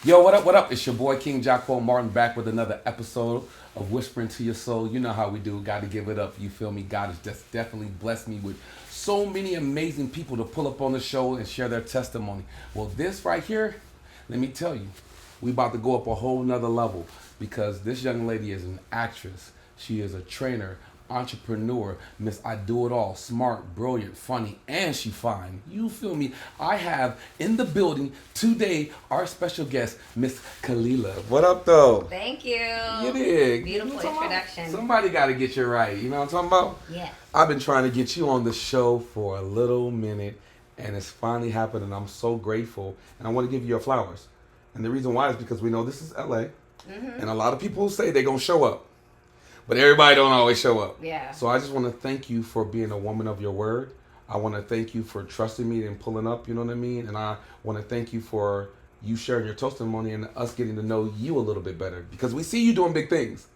Yo, what up, what up? It's your boy King Jocko Martin back with another episode of Whispering to Your Soul. You know how we do. Got to give it up. You feel me? God has just definitely blessed me with so many amazing people to pull up on the show and share their testimony. Well, this right here, let me tell you, we about to go up a whole nother level because this young lady is an actress. She is a trainer, entrepreneur, Miss I Do It All, smart, brilliant, funny, and she fine. You feel me? I have in the building today our special guest, Miss Kelila. What up, though? Thank you. You dig? Beautiful introduction. Somebody got to get you right. You know what I'm talking about? Yeah. I've been trying to get you on the show for a little minute, and it's finally happened, and I'm so grateful. And I want to give you your flowers. And the reason why is because we know this is LA, and a lot of people say they're going to show up. But everybody don't always show up. Yeah. So I just want to thank you for being a woman of your word. I want to thank you for trusting me and pulling up, you know what I mean? And I want to thank you for you sharing your testimony and us getting to know you a little bit better. Because we see you doing big things.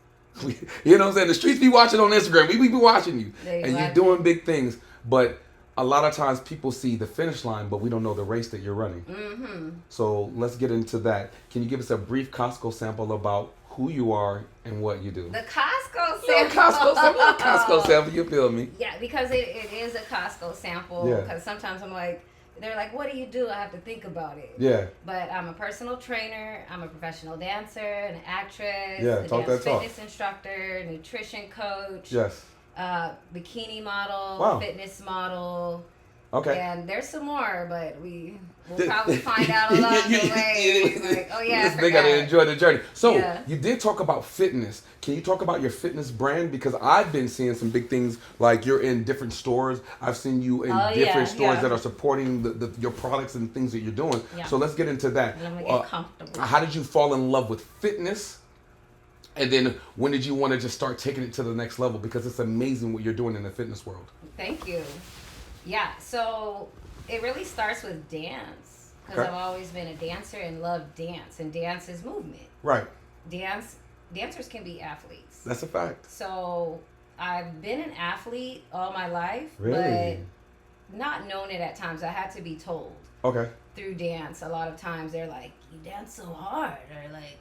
You know what I'm saying? The streets be watching on Instagram. We be watching you. Exactly. And you're doing big things. But a lot of times people see the finish line, but we don't know the race that you're running. Mm-hmm. So let's get into that. Can you give us a brief Costco sample about who you are and what you do? The Costco sample. Yeah, Costco sample, you feel me? Yeah, because it is a Costco sample. Yeah. Because sometimes they're like, what do you do? I have to think about it. Yeah. But I'm a personal trainer. I'm a professional dancer, an actress, Yeah, a talk dance that talk. fitness instructor, nutrition coach, Yes. bikini model, Wow. fitness model. Okay. And there's some more, but we'll probably find out along the way. Like, oh yeah, This nigga gotta enjoy the journey. So Yeah. you did talk about fitness. Can you talk about your fitness brand? Because I've been seeing some big things, like you're in different stores. I've seen you in different stores that are supporting your products and things that you're doing. Yeah. So let's get into that. Let me get comfortable. How did you fall in love with fitness? And then when did you want to just start taking it to the next level? Because it's amazing what you're doing in the fitness world. Thank you. Yeah, so it really starts with dance because Okay. I've always been a dancer and love dance, and dance is movement. Right. Dancers can be athletes. That's a fact. So I've been an athlete all my life, Really? but not known it at times. I had to be told Okay. through dance. A lot of times they're like, "You dance so hard," or like,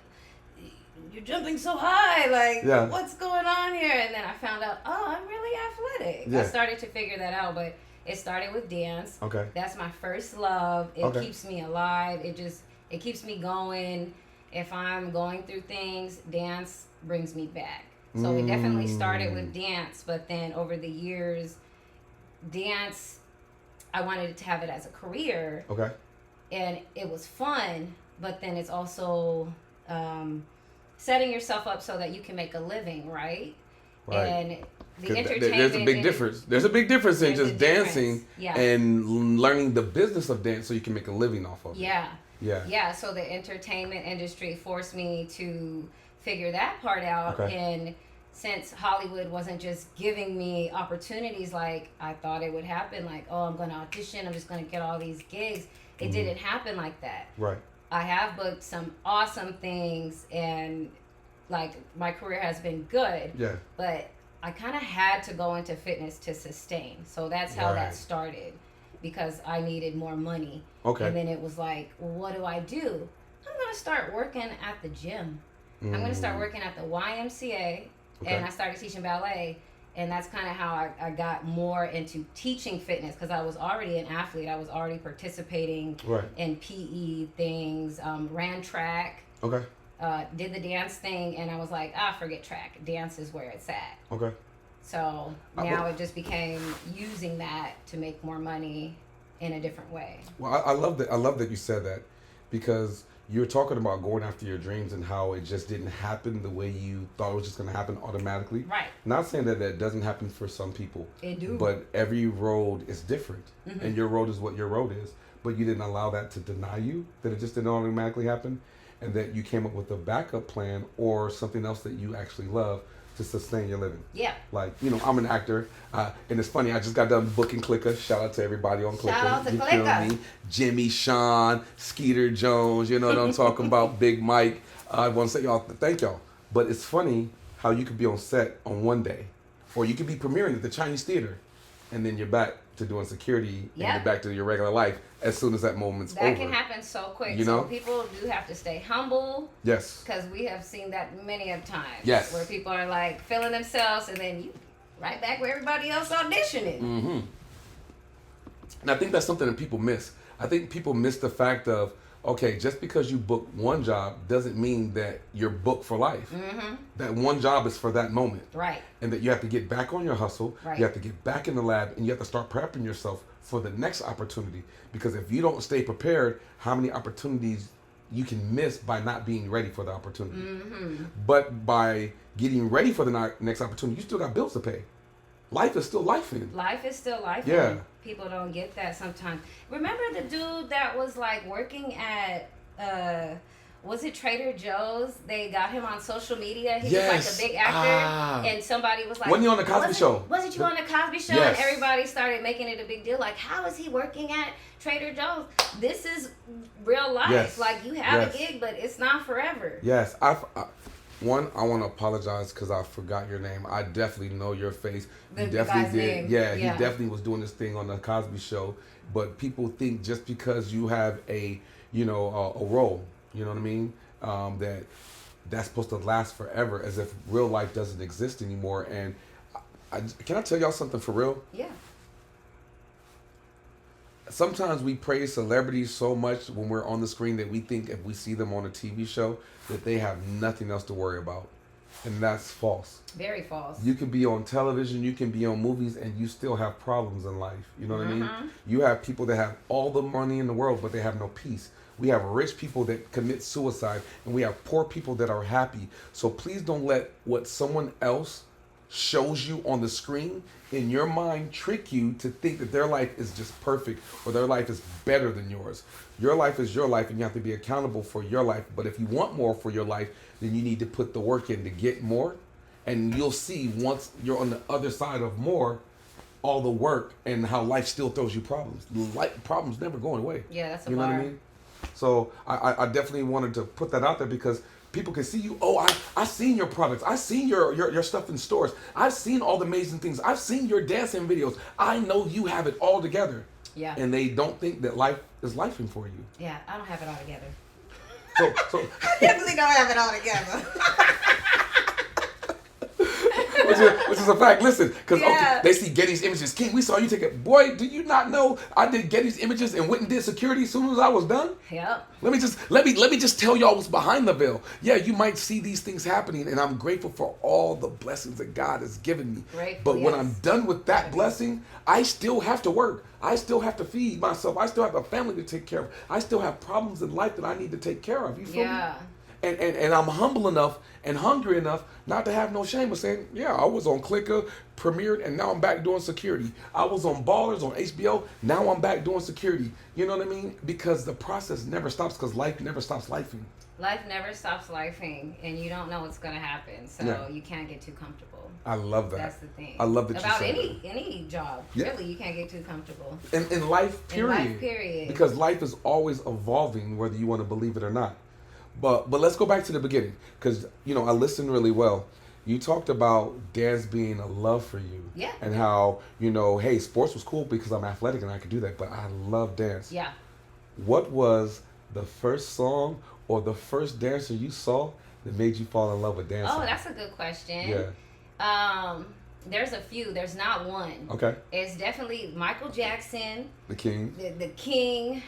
"You're jumping so high." Like, Yeah. what's going on here? And then I found out, oh, I'm really athletic. Yeah. I started to figure that out, but it started with dance. Okay. That's my first love. It Okay. keeps me alive. It keeps me going. If I'm going through things, dance brings me back. So it definitely started with dance, but then over the years, dance, I wanted to have it as a career. Okay. And it was fun, but then it's also setting yourself up so that you can make a living, right? Right. And the 'Cause entertainment. there's a big difference. There's a big difference in There's just a difference. dancing Yeah. and learning the business of dance so you can make a living off of it. Yeah. Yeah. Yeah, so the entertainment industry forced me to figure that part out. Okay. And since Hollywood wasn't just giving me opportunities like I thought it would happen, like, oh, I'm going to audition, I'm just going to get all these gigs, it didn't happen like that. Right. I have booked some awesome things, and like my career has been good, Yeah. but I kind of had to go into fitness to sustain. So that's how Right. that started, because I needed more money. Okay. And then it was like, well, what do I do? I'm going to start working at the gym. I'm going to start working at the YMCA, Okay. and I started teaching ballet. And that's kind of how I got more into teaching fitness, because I was already an athlete. I was already participating Right. in PE things, ran track, Okay. did the dance thing, and I was like, forget track. Dance is where it's at. Okay. So now it just became using that to make more money in a different way. Well, I love that. I love that you said that, because you're talking about going after your dreams and how it just didn't happen the way you thought it was just going to happen automatically. Right. Not saying that that doesn't happen for some people. It do. But every road is different, and your road is what your road is. But you didn't allow that to deny you, that it just didn't automatically happen, and that you came up with a backup plan or something else that you actually love to sustain your living. Yeah. Like, you know, I'm an actor, and it's funny, I just got done booking Clicker. Shout out to everybody on Clicker. Shout out to you Clicker. feel me? Jimmy, Sean, Skeeter Jones, you know what I'm talking about, Big Mike. I want to say y'all, thank y'all. But it's funny how you could be on set on one day, or you could be premiering at the Chinese Theater, and then you're back to doing security and Yep. get back to your regular life as soon as that moment's That over. can happen so quick. You So know? people do have to stay humble. Yes. Because we have seen that many of times. Yes. Where people are like feeling themselves and then you right back where everybody else auditioning. Mm-hmm. And I think that's something that people miss. I think people miss the fact of, okay, just because you book one job doesn't mean that you're booked for life. Mm-hmm. That one job is for that moment. Right. And that you have to get back on your hustle. Right. You have to get back in the lab, and you have to start prepping yourself for the next opportunity. Because if you don't stay prepared, how many opportunities you can miss by not being ready for the opportunity. Mm-hmm. But by getting ready for the next opportunity, you still got bills to pay. Life is still life in. Life is still life. Yeah. People don't get that sometimes. Remember the dude that was like working at was it Trader Joe's? They got him on social media. He was like a big actor, and somebody was like, wasn't he on the Cosby Show? Wasn't you on the Cosby Show? Yes. And everybody started making it a big deal. Like, how is he working at Trader Joe's? This is real life. Yes. Like, you have Yes. a gig, but it's not forever. Yes, I want to apologize because I forgot your name. I definitely know your face. The You definitely guy's did. name. Yeah, he Yeah. definitely was doing this thing on the Cosby Show. But people think just because you have a role, you know what I mean, that's supposed to last forever, as if real life doesn't exist anymore. And can I tell y'all something for real? Yeah. Sometimes we praise celebrities so much when we're on the screen that we think if we see them on a TV show that they have nothing else to worry about. And that's false. Very false. You can be on television, you can be on movies, and you still have problems in life. You know what I mean? You have people that have all the money in the world, but they have no peace. We have rich people that commit suicide, and we have poor people that are happy. So please don't let what someone else shows you on the screen in your mind trick you to think that their life is just perfect or their life is better than yours. Your life is your life, and you have to be accountable for your life. But if you want more for your life, then you need to put the work in to get more. And you'll see once you're on the other side of more, all the work and how life still throws you problems. Problems never going away. Yeah, that's a You know bar. what I mean? So I definitely wanted to put that out there because people can see you. Oh, I seen your products. I seen your stuff in stores. I've seen all the amazing things. I've seen your dancing videos. I know you have it all together. Yeah. And they don't think that life is lifing for you. Yeah, I don't have it all together. So I definitely don't have it all together. which is a fact. Listen, because Yeah. they see Getty's images. King, we saw you take it. Boy, do you not know I did Getty's images and went and did security as soon as I was done? Yep. Let me just tell y'all what's behind the veil. Yeah, you might see these things happening, and I'm grateful for all the blessings that God has given me. Grateful, But when yes. I'm done with that blessing, I still have to work. I still have to feed myself. I still have a family to take care of. I still have problems in life that I need to take care of. You feel me? Yeah. And I'm humble enough and hungry enough not to have no shame of saying, yeah, I was on Clicker, premiered, and now I'm back doing security. I was on Ballers on HBO, now I'm back doing security. You know what I mean? Because the process never stops, because life never stops lifing. Life never stops lifing, and you don't know what's going to happen, so Yeah. you can't get too comfortable. I love that. That's the thing. I love that you about said any job. Yeah. Really, you can't get too comfortable. In life, period. In life, period. Because life is always evolving, whether you want to believe it or not. But let's go back to the beginning, because I listened really well. You talked about dance being a love for you. Yeah. And how, hey, sports was cool because I'm athletic and I could do that, but I love dance. Yeah. What was the first song or the first dancer you saw that made you fall in love with dancing? Oh, that's a good question. Yeah. There's a few. There's not one. Okay. It's definitely Michael Jackson, The King. the King.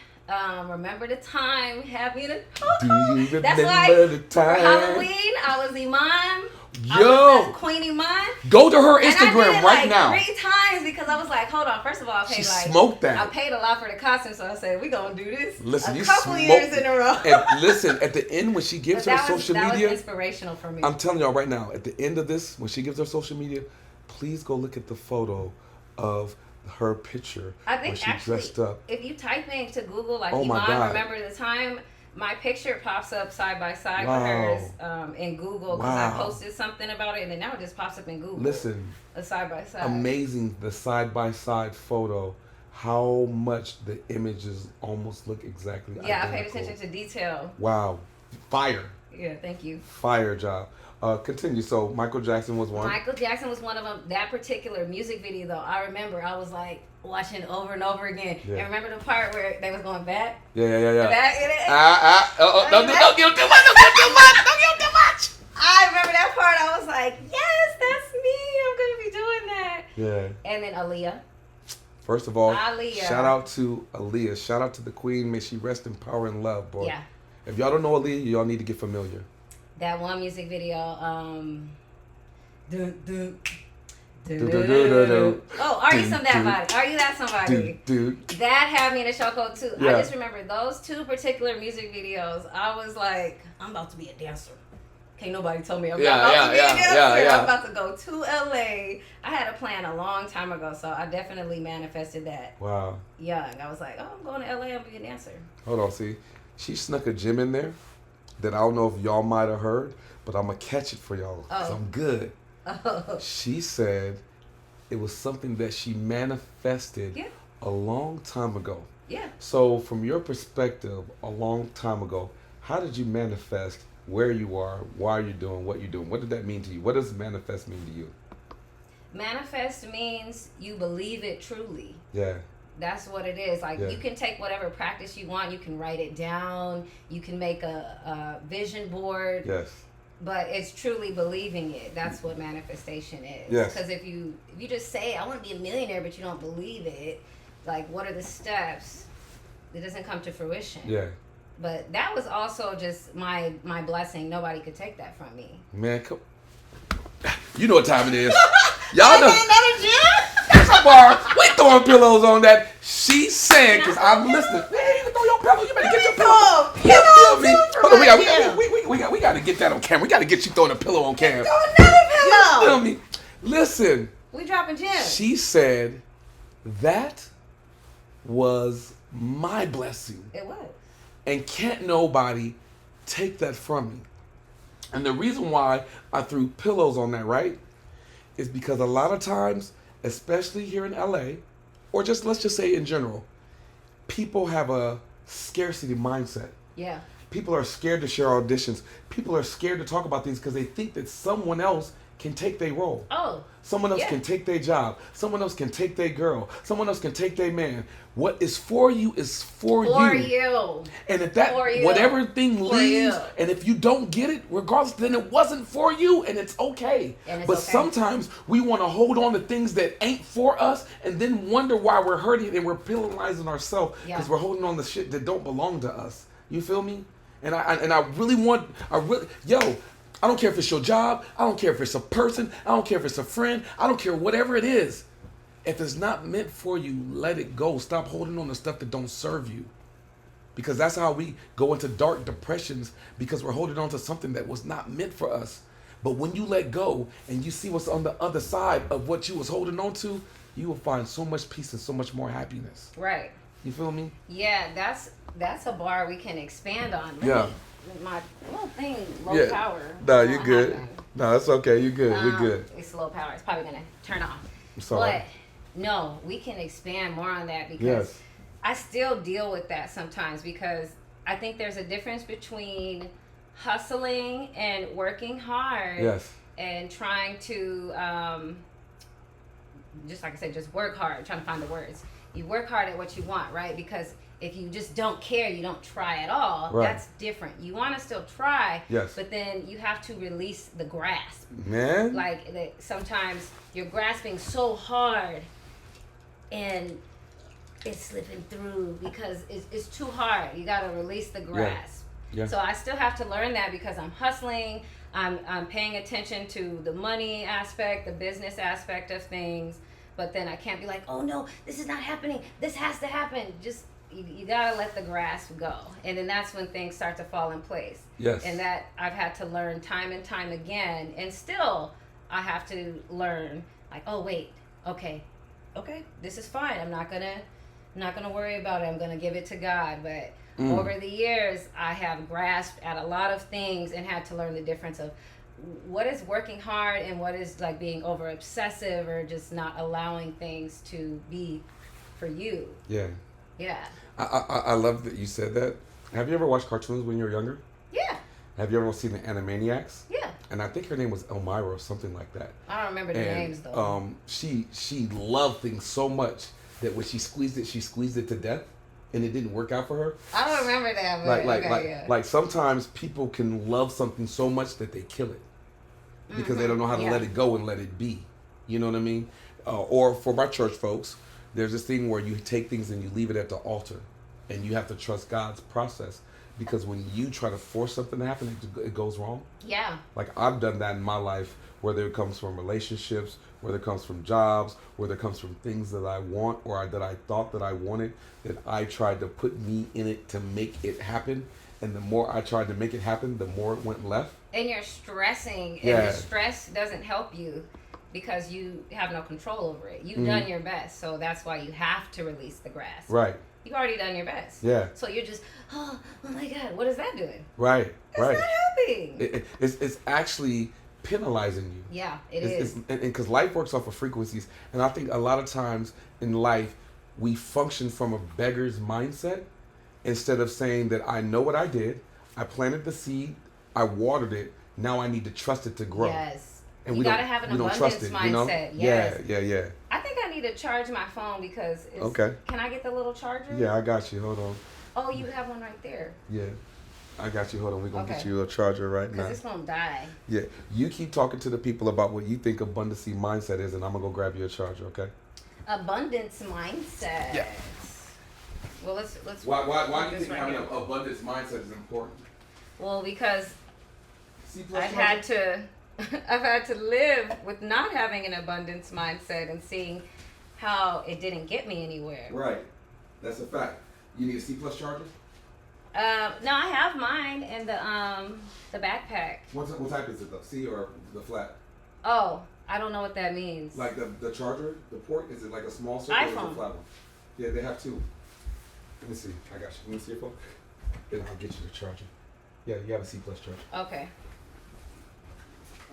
Remember the time, having a Do you remember That's like the for time? Halloween. I was Iman. I Yo! was Queen Iman. Go to her And I Instagram did it right like now. 3 times because I was like, hold on. First of all, I paid She like smoked that. I paid a lot for the costume, so I said we gonna do this Listen, a you couple smoked years in a row. And listen, at the end when she gives But her social that media, was inspirational for me. I'm telling y'all right now, at the end of this, when she gives her social media, please go look at the photo of her picture I when think she actually, dressed up. if you type into Google like Oh my Iman, God. remember the time, my picture pops up side by side Wow. with hers in Google because Wow. I posted something about it, and then now it just pops up in Google. Listen, a side by side. amazing, the side-by-side photo, how much the images almost look exactly Yeah, I identical. paid attention to detail. Wow. fire. Yeah, thank you. Fire job. Continue. So Michael Jackson was one. Michael Jackson was one of them. That particular music video, though, I remember I was like watching over and over again. Yeah. And remember the part where they was going back? Yeah. Back in it? Don't give too much. Don't give too much. I remember that part. I was like, yes, that's me. I'm going to be doing that. Yeah. And then Aaliyah. First of all, Aaliyah. shout out to Aaliyah. Shout out to the queen. May she rest in power and love, boy. Yeah. If y'all don't know Aaliyah, y'all need to get familiar. That one music video, Oh, Are You Somebody? Are You That Somebody? That had me in a chokehold too. Yeah. I just remember those two particular music videos. I was like, I'm about to be a dancer. Can't nobody tell me I'm about to be a dancer. I'm about to go to LA. I had a plan a long time ago, so I definitely manifested that. Wow. Young. I was like, oh, I'm going to LA. I'm going to be a dancer. Hold on, see. She snuck a gem in there that I don't know if y'all might have heard, but I'm going to catch it for y'all because I'm good. Oh. She said it was something that she manifested a long time ago. Yeah. So from your perspective, a long time ago, how did you manifest where you are, why you're doing what you're doing? What did that mean to you? What does manifest mean to you? Manifest means you believe it truly. Yeah. That's what it is. Like, you can take whatever practice you want. You can write it down. You can make a vision board. Yes. But it's truly believing it. That's what manifestation is. Yes. Because if you just say, I want to be a millionaire, but you don't believe it, like, what are the steps? It doesn't come to fruition. Yeah. But that was also just my blessing. Nobody could take that from me. Man, come. You know what time it is. Y'all know. We throwing pillows on that. She said, because I'm listening. Man, you can throw your pillow. You better get your pillow. Hold on, we got to get that on camera. We got to get you throwing a pillow on camera. Throw another pillow. You feel me? Listen. We dropping gems. She said that was my blessing. It was. And can't nobody take that from me. And the reason why I threw pillows on that, right, is because a lot of times, especially here in LA, or just let's just say in general, people have a scarcity mindset. Yeah. People are scared to share auditions. People are scared to talk about things because they think that someone else can take their role. Oh. Someone else can take their job. Someone else can take their girl. Someone else can take their man. What is for you is for you. For you. And if that, whatever thing leaves, and if you don't get it, regardless, then it wasn't for you, and it's okay. But sometimes we want to hold on to things that ain't for us, and then wonder why we're hurting and we're penalizing ourselves because we're holding on to shit that don't belong to us. You feel me? And I really, I don't care if it's your job. I don't care if it's a person. I don't care if it's a friend. I don't care whatever it is. If it's not meant for you, let it go. Stop holding on to stuff that don't serve you. Because that's how we go into dark depressions, because we're holding on to something that was not meant for us. But when you let go and you see what's on the other side of what you was holding on to, you will find so much peace and so much more happiness. Right. You feel me? Yeah, that's a bar we can expand on. My little thing, low power. No, you're good. No, it's okay. You're good. We're good. It's low power. It's probably going to turn off. I'm sorry. But no, we can expand more on that because I still deal with that sometimes, because I think there's a difference between hustling and working hard and trying to, just like I said, just work hard, trying to find the words. You work hard at what you want, right? Because if you just don't care, you don't try at all, that's different. You want to still try, but then you have to release the grasp. Man. Like, sometimes you're grasping so hard and it's slipping through because it's too hard. You got to release the grasp. Yeah. So I still have to learn that because I'm hustling. I'm paying attention to the money aspect, the business aspect of things. But then I can't be like, oh no, this is not happening. This has to happen. Just, you gotta let the grasp go. And then that's when things start to fall in place. Yes. And that I've had to learn time and time again. And still, I have to learn, like, oh wait, okay, this is fine. I'm not gonna worry about it. I'm gonna give it to God. But over the years, I have grasped at a lot of things and had to learn the difference of what is working hard and what is like being over obsessive or just not allowing things to be for you. Yeah. I love that you said that. Have you ever watched cartoons when you were younger? Yeah. Have you ever seen the Animaniacs? Yeah. And I think her name was Elmira or something like that. I don't remember the And names though. she loved things so much that when she squeezed it to death, and it didn't work out for her. I don't remember that. But Like sometimes people can love something so much that they kill it because they don't know how to let it go and let it be. You know what I mean? Or for my church folks, there's this thing where you take things and you leave it at the altar, and you have to trust God's process, because when you try to force something to happen, it goes wrong. Yeah. Like I've done that in my life, whether it comes from relationships, whether it comes from jobs, whether it comes from things that I want or that I thought that I wanted, that I tried to put me in it to make it happen. And the more I tried to make it happen, the more it went left. And you're stressing, and the stress doesn't help you because you have no control over it. You've done your best, so that's why you have to release the grass. Right. You've already done your best. Yeah. So you're just, oh my God, what is that doing? Right. That's not helping. It's actually penalizing you. Yeah, it is. Because life works off of frequencies. And I think a lot of times in life, we function from a beggar's mindset instead of saying that I know what I did, I planted the seed, I watered it, now I need to trust it to grow. Yes. And you got to have an abundance mindset. You know? Yes. Yeah. I think I need to charge my phone because it's... Okay. Can I get the little charger? Yeah, I got you. Hold on. Oh, you have one right there. Yeah. I got you. Hold on. We're going to get you a charger right now. Because it's going to die. Yeah. You keep talking to the people about what you think abundancy mindset is, and I'm going to go grab you a charger, okay? Abundance mindset. Yeah. Well, let's. Why do you think having an abundance mindset is important? Well, because I've had to live with not having an abundance mindset and seeing how it didn't get me anywhere. Right. That's a fact. You need a C+ charger? No, I have mine in the backpack. What type is it though? C or the flat? Oh, I don't know what that means. Like the charger, the port, is it like a small circle or is it a flat one? Yeah, they have two. Let me see. I got you. Let me see your phone. Then I'll get you the charger. Yeah, you have a C+ charger. Okay.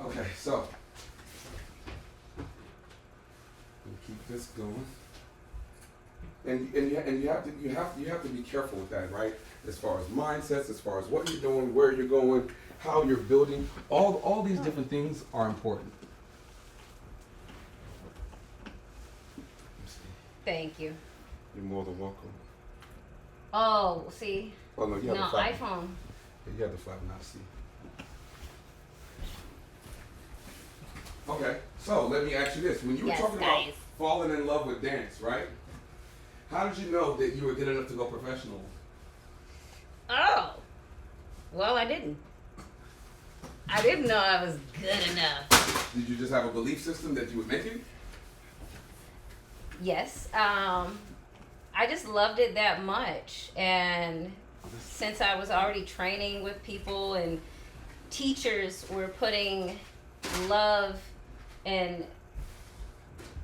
Okay, so we'll keep this going. And you have to be careful with that, right? As far as mindsets, as far as what you're doing, where you're going, how you're building, all these different things are important. Thank you. You're more than welcome. Oh, see. Oh no, you have the flat one. iPhone. Yeah, you have the flat one, not C. Okay, so let me ask you this: when you were talking about falling in love with dance, right? How did you know that you were good enough to go professional? Oh, well, I didn't. I didn't know I was good enough. Did you just have a belief system that you would make it? Yes. I just loved it that much. And since I was already training with people and teachers were putting love and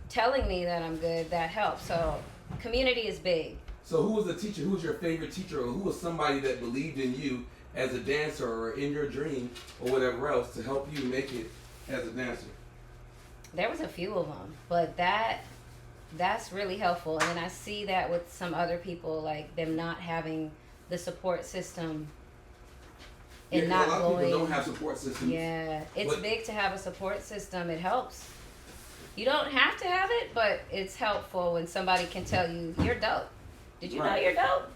telling me that I'm good, that helps. So community is big. So who was the teacher? Who was your favorite teacher, or who was somebody that believed in you as a dancer or in your dream or whatever else to help you make it as a dancer? There was a few of them, but that's really helpful. And then I see that with some other people, like them not having the support system and not a lot going. of people don't have support systems. Yeah, it's big to have a support system. It helps. You don't have to have it, but it's helpful when somebody can tell you you're dope. Did you know you're dope?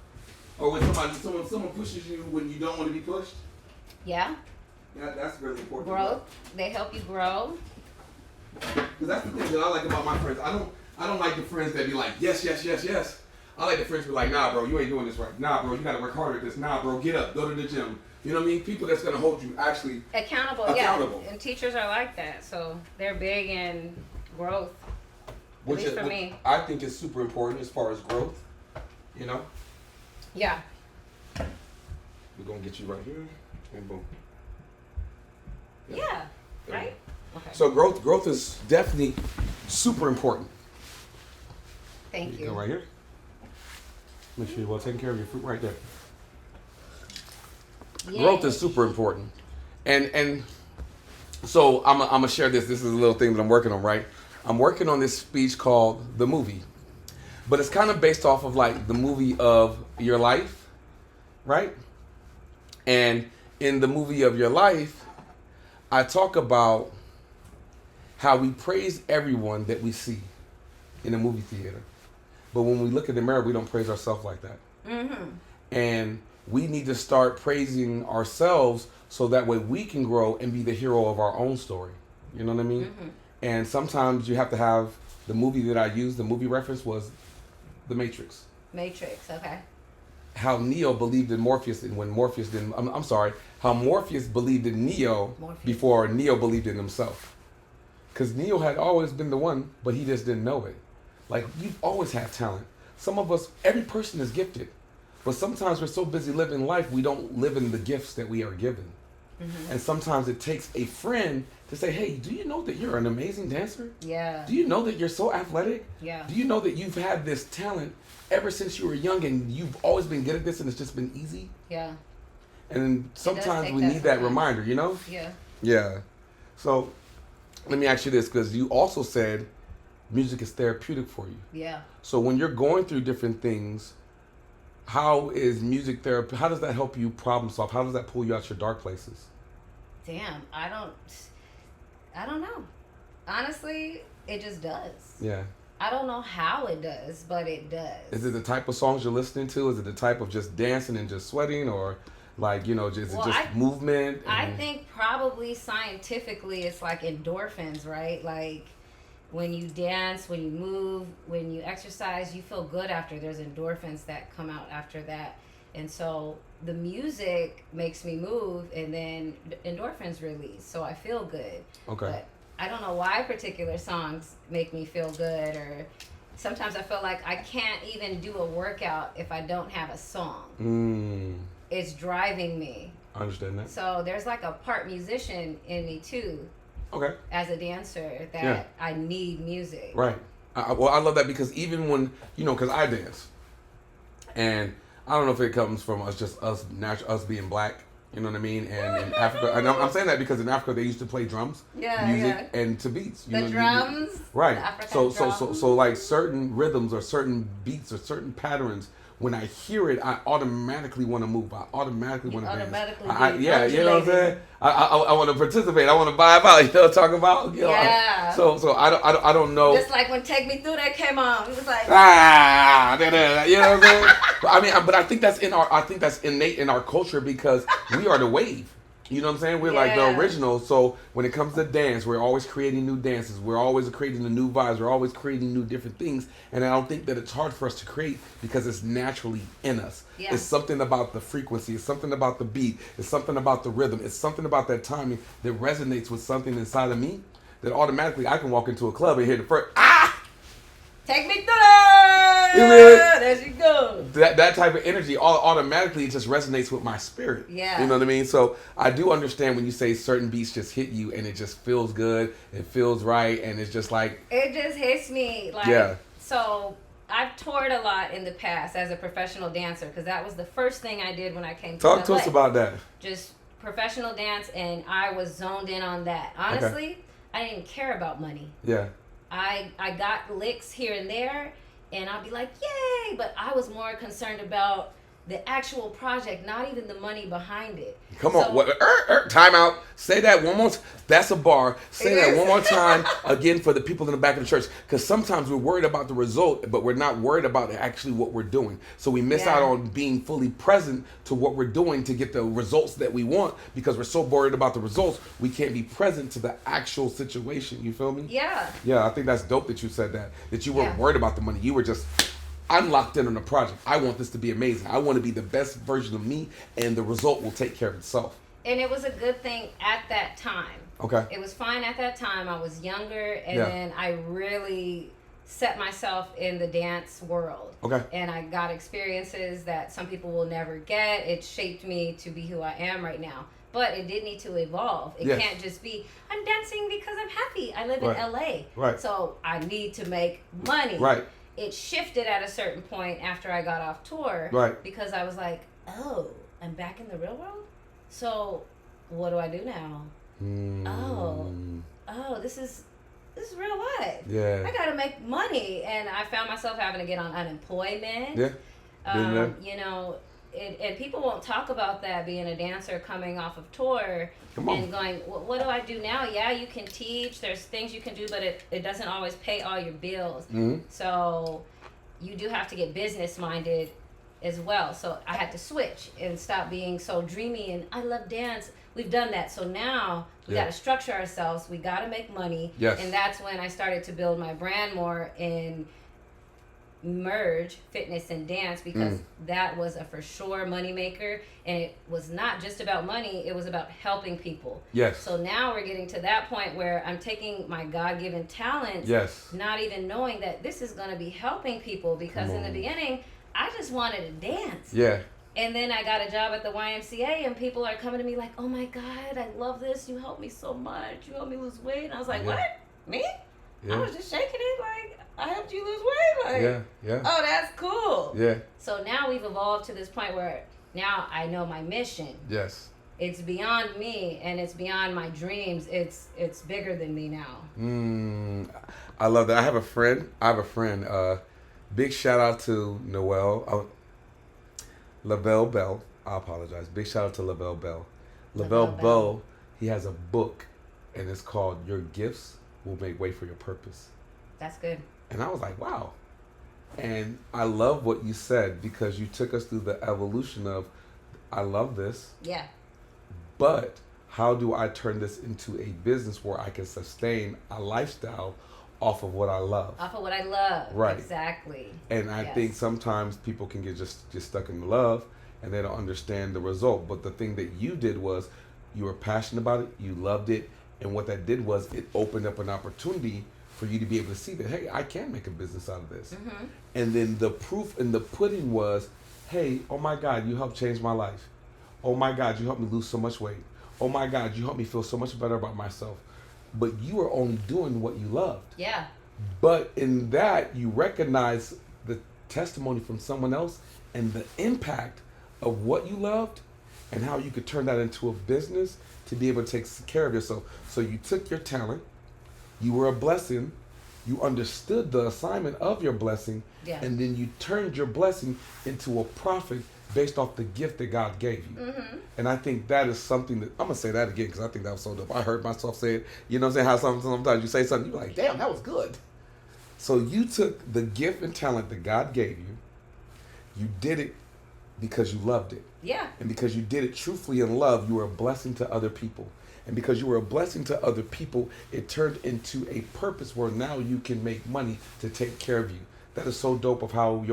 Or when someone pushes you when you don't want to be pushed. Yeah. Yeah, that's really important. Growth. They help you grow. Because that's the thing that I like about my friends. I don't like the friends that be like, yes, yes, yes, yes. I like the friends who be like, nah, bro, you ain't doing this right. Nah, bro, you got to work harder at this. Nah, bro, get up, go to the gym. You know what I mean? People that's going to hold you actually accountable. Yeah, and teachers are like that. So they're big in growth. Which is, for me. I think is super important as far as growth. You know? Yeah. We're going to get you right here. And boom. Yeah. Right? Okay. So growth is definitely super important. Thank you. Go right here. Make sure you're well taking care of your fruit right there. Yay. Growth is super important. And so I'm gonna share this. This is a little thing that I'm working on, right? I'm working on this speech called The Movie. But it's kind of based off of like the movie of your life, right? And in the movie of your life, I talk about how we praise everyone that we see in a movie theater. But when we look in the mirror, we don't praise ourselves like that. Mm-hmm. And we need to start praising ourselves so that way we can grow and be the hero of our own story. You know what I mean? Mm-hmm. And sometimes you have to have the movie that I used, the movie reference was The Matrix. Matrix, okay. How Neo believed in Morpheus and when Morpheus didn't. I'm sorry. How Morpheus believed in Neo before Neo believed in himself. Because Neo had always been the one, but he just didn't know it. Like, you've always had talent. Some of us, every person is gifted. But sometimes we're so busy living life, we don't live in the gifts that we are given. Mm-hmm. And sometimes it takes a friend to say, hey, do you know that you're an amazing dancer? Yeah. Do you know that you're so athletic? Yeah. Do you know that you've had this talent ever since you were young and you've always been good at this and it's just been easy? Yeah. And sometimes we need that reminder, you know? Yeah. Yeah. So let me ask you this, because you also said music is therapeutic for you. Yeah. So when you're going through different things, how is music therapy? How does that help you problem solve? How does that pull you out your dark places? Damn, I don't know. Honestly, it just does. Yeah. I don't know how it does, but it does. Is it the type of songs you're listening to? Is it the type of just dancing and just sweating, or like, you know, is it just movement? I think probably scientifically it's like endorphins, right? Like when you dance, when you move, when you exercise, you feel good after. There's endorphins that come out after that. And so the music makes me move, and then endorphins release, so I feel good. Okay. But I don't know why particular songs make me feel good, or sometimes I feel like I can't even do a workout if I don't have a song. It's driving me. I understand that. So there's like a part musician in me too. Okay. As a dancer, that I need music. Right. I love that, because even when, you know, because I dance, and I don't know if it comes from us being black, you know what I mean? And in Africa, and I'm saying that because in Africa they used to play drums, music, and to beats. You know, drums, right? The African drums. So like certain rhythms or certain beats or certain patterns, when I hear it, I automatically want to move. I automatically want to dance. You know what I'm saying? I want to participate. I want to vibe out. You know what I'm talking about? You know, yeah. So I don't know. Just like when "Take Me Through" that came on, it was like you know what I'm saying? But I think that's innate in our culture, because we are the wave. You know what I'm saying? We're like the original. So when it comes to dance, we're always creating new dances. We're always creating the new vibes. We're always creating new different things. And I don't think that it's hard for us to create, because it's naturally in us. Yeah. It's something about the frequency. It's something about the beat. It's something about the rhythm. It's something about that timing that resonates with something inside of me, that automatically I can walk into a club and hear the first, take me through that. There she goes. That type of energy, automatically it just resonates with my spirit. Yeah. You know what I mean? So I do understand when you say certain beats just hit you and it just feels good, it feels right, and it's just like... It just hits me. Like, so I've toured a lot in the past as a professional dancer, because that was the first thing I did when I came to LA. Talk to us about that. Just professional dance, and I was zoned in on that. Honestly, I didn't care about money. Yeah. I got licks here and there, and I'd be like, yay! But I was more concerned about the actual project, not even the money behind it. Come on, time out. Say that one more time. That's a bar. Say that one more time again for the people in the back of the church. Because sometimes we're worried about the result, but we're not worried about actually what we're doing. So we miss out on being fully present to what we're doing to get the results that we want, because we're so worried about the results, we can't be present to the actual situation. You feel me? Yeah. Yeah, I think that's dope that you said that. That you weren't worried about the money. You were just... I'm locked in on the project. I want this to be amazing. I want to be the best version of me, and the result will take care of itself. And it was a good thing at that time. Okay. It was fine at that time. I was younger, and then I really set myself in the dance world. Okay. And I got experiences that some people will never get. It shaped me to be who I am right now. But it did need to evolve. It can't just be, I'm dancing because I'm happy. I live in LA. Right. So I need to make money. Right. It shifted at a certain point after I got off tour. Right. Because I was like, oh, I'm back in the real world? So what do I do now? Oh, this is real life. Yeah. I gotta make money. And I found myself having to get on unemployment. Yeah. You know, and people won't talk about that, being a dancer coming off of tour and going, what do I do now? Yeah, you can teach, there's things you can do, but it doesn't always pay all your bills. So you do have to get business minded as well. So I had to switch and stop being so dreamy and I love dance. We've done that. So now we got to structure ourselves. We got to make money. Yes. And that's when I started to build my brand more and merge fitness and dance, because that was a for sure money maker, and it was not just about money, it was about helping people. Yes. So now we're getting to that point where I'm taking my God-given talents, not even knowing that this is going to be helping people, because in the beginning I just wanted to dance. Yeah. And then I got a job at the YMCA, and people are coming to me like, oh my God, I love this. You helped me so much. You helped me lose weight. And I was like, what? Me? I was just shaking it like, I helped you lose weight. Like, oh, that's cool. Yeah. So now we've evolved to this point where now I know my mission. Yes. It's beyond me, and it's beyond my dreams. It's bigger than me now. I love that. I have a friend. Big shout out to Noel. Lavelle Bell. I apologize. Big shout out to Lavelle Bell. Lavelle Bell, he has a book, and it's called Your Gifts Will Make Way for Your Purpose. That's good. And I was like, wow. And I love what you said, because you took us through the evolution of, I love this. Yeah. But how do I turn this into a business where I can sustain a lifestyle off of what I love? Off of what I love. Right. Exactly. And I think sometimes people can get just stuck in love, and they don't understand the result. But the thing that you did was, you were passionate about it, you loved it, and what that did was it opened up an opportunity for you to be able to see that, hey, I can make a business out of this. And then the proof in the pudding was, hey, oh my God, you helped change my life. Oh my God, you helped me lose so much weight. Oh my God, you helped me feel so much better about myself. But you were only doing what you loved. Yeah. But in that, you recognize the testimony from someone else and the impact of what you loved and how you could turn that into a business to be able to take care of yourself. So you took your talent, you were a blessing, you understood the assignment of your blessing, and then you turned your blessing into a profit based off the gift that God gave you. And I think that is something that, I'm going to say that again because I think that was so dope. I heard myself say it. You know what I'm saying? How sometimes you say something, you're like, damn, that was good. So you took the gift and talent that God gave you, you did it because you loved it. Yeah. And because you did it truthfully in love, you were a blessing to other people. And because you were a blessing to other people, it turned into a purpose where now you can make money to take care of you. That is so dope of how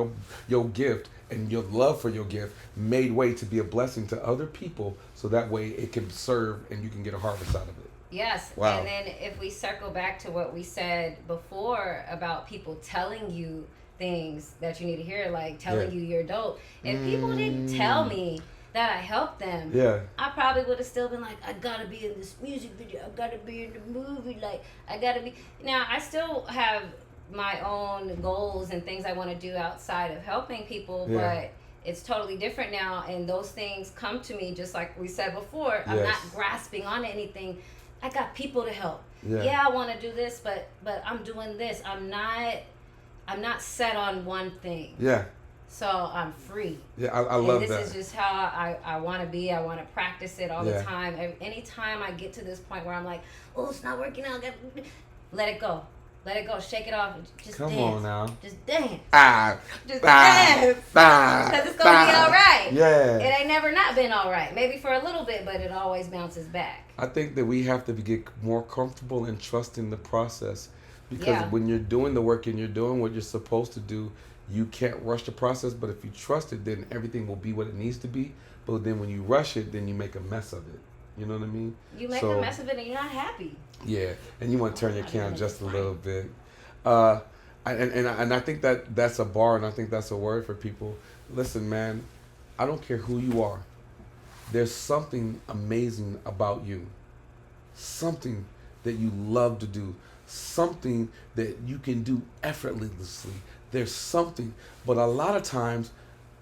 your gift and your love for your gift made way to be a blessing to other people, so that way it can serve and you can get a harvest out of it. Yes. Wow. And then if we circle back to what we said before about people telling you things that you need to hear, like telling you you're dope. If people didn't tell me that I helped them, I probably would have still been like, I gotta be in this music video, I gotta be in the movie, like I gotta be. Now I still have my own goals and things I want to do outside of helping people, but it's totally different now, and those things come to me just like we said before. I'm not grasping on anything. I got people to help. I want to do this, but I'm doing this. I'm not set on one thing. So I'm free. I love that. This is just how I want to be. I want to practice it all the time. Anytime I get to this point where I'm like, oh, it's not working out, let it go. Let it go. Shake it off. Just Come dance. on now. Just dance. Just dance. Because it's going to be all right. Yeah. It ain't never not been all right. Maybe for a little bit, but it always bounces back. I think that we have to get more comfortable in trusting the process. Because when you're doing the work and you're doing what you're supposed to do, you can't rush the process. But if you trust it, then everything will be what it needs to be. But then when you rush it, then you make a mess of it. You know what I mean? You make a mess of it and you're not happy. Yeah, and you want to turn your camera just a little bit. And I think that's a bar, and I think that's a word for people. Listen, man, I don't care who you are. There's something amazing about you. Something that you love to do. Something that you can do effortlessly. There's something. But a lot of times,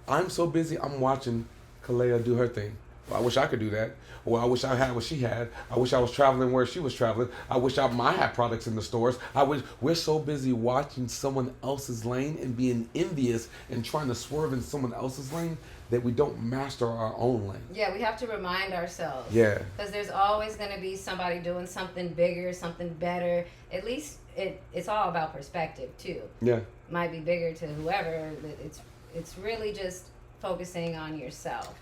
I'm so busy, I'm watching Kelila do her thing. Well, I wish I could do that. Well, I wish I had what she had. I wish I was traveling where she was traveling. I wish I had products in the stores. We're so busy watching someone else's lane and being envious and trying to swerve in someone else's lane that we don't master our own lane. Yeah, we have to remind ourselves. Yeah. Because there's always going to be somebody doing something bigger, something better. At least it's all about perspective too. Yeah. Might be bigger to whoever. It's really just focusing on yourself.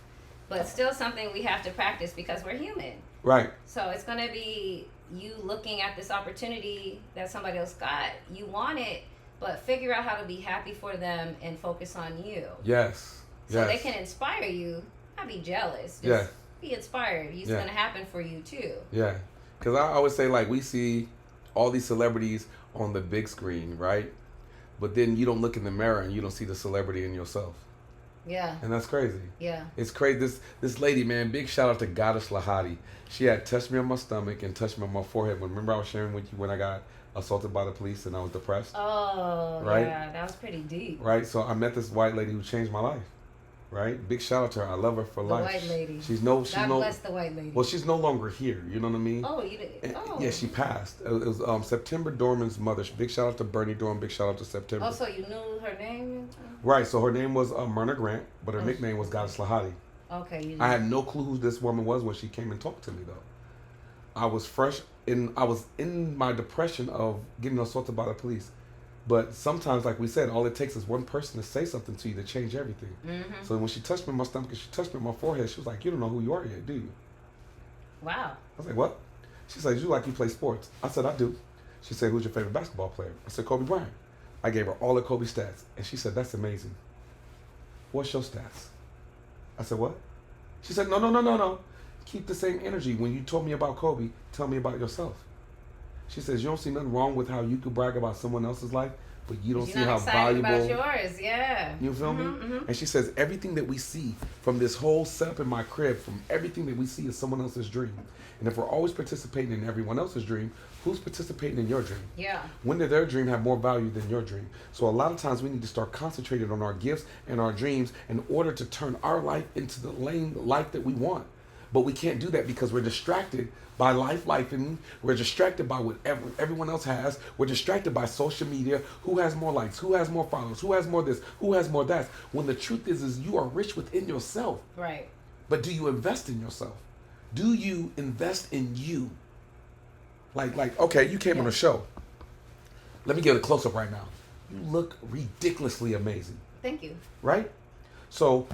But still something we have to practice because we're human. Right. So it's going to be you looking at this opportunity that somebody else got. You want it, but figure out how to be happy for them and focus on you. Yes. So they can inspire you. Not be jealous. Just be inspired. It's going to happen for you too. Yeah. Because I always say, like, we see all these celebrities on the big screen, right? But then you don't look in the mirror and you don't see the celebrity in yourself. Yeah. And that's crazy. Yeah. It's crazy. This lady, man, big shout out to Goddess Lahadi. She had touched me on my stomach and touched me on my forehead. Remember I was sharing with you when I got assaulted by the police and I was depressed? Oh, right? Yeah. That was pretty deep. Right? So I met this white lady who changed my life. Right? Big shout out to her. I love her for life. The white lady. God bless the white lady. Well, she's no longer here. You know what I mean? Oh, you did? Oh. Yeah, she passed. It was September Dorman's mother. Big shout out to Bernie Dorman. Big shout out to September. Oh, so you knew her name? Right. So her name was Myrna Grant, but her nickname was Goddess Lahadi. Okay. I had no clue who this woman was when she came and talked to me, though. I was in my depression of getting assaulted by the police. But sometimes, like we said, all it takes is one person to say something to you to change everything. Mm-hmm. So when she touched me on my stomach and she touched me on my forehead, she was like, "You don't know who you are yet, do you?" Wow. I was like, "What?" She said, "You play sports?" I said, "I do." She said, "Who's your favorite basketball player?" I said, "Kobe Bryant." I gave her all of Kobe's stats. And she said, "That's amazing. What's your stats?" I said, "What?" She said, No. Keep the same energy. When you told me about Kobe, tell me about yourself. She says, "You don't see nothing wrong with how you could brag about someone else's life, but you don't see how valuable." About yours, yeah. You feel me? Mm-hmm. And she says, everything that we see from this whole setup in my crib, from everything that we see is someone else's dream. And if we're always participating in everyone else's dream, who's participating in your dream? Yeah. When did their dream have more value than your dream? So a lot of times we need to start concentrating on our gifts and our dreams in order to turn our life into the life that we want. But we can't do that because we're distracted by lifing. We're distracted by what everyone else has. We're distracted by social media. Who has more likes? Who has more followers? Who has more this? Who has more that? When the truth is you are rich within yourself. Right. But do you invest in yourself? Do you invest in you? Like, okay, you came on a show. Let me get a close-up right now. You look ridiculously amazing. Thank you. Right? So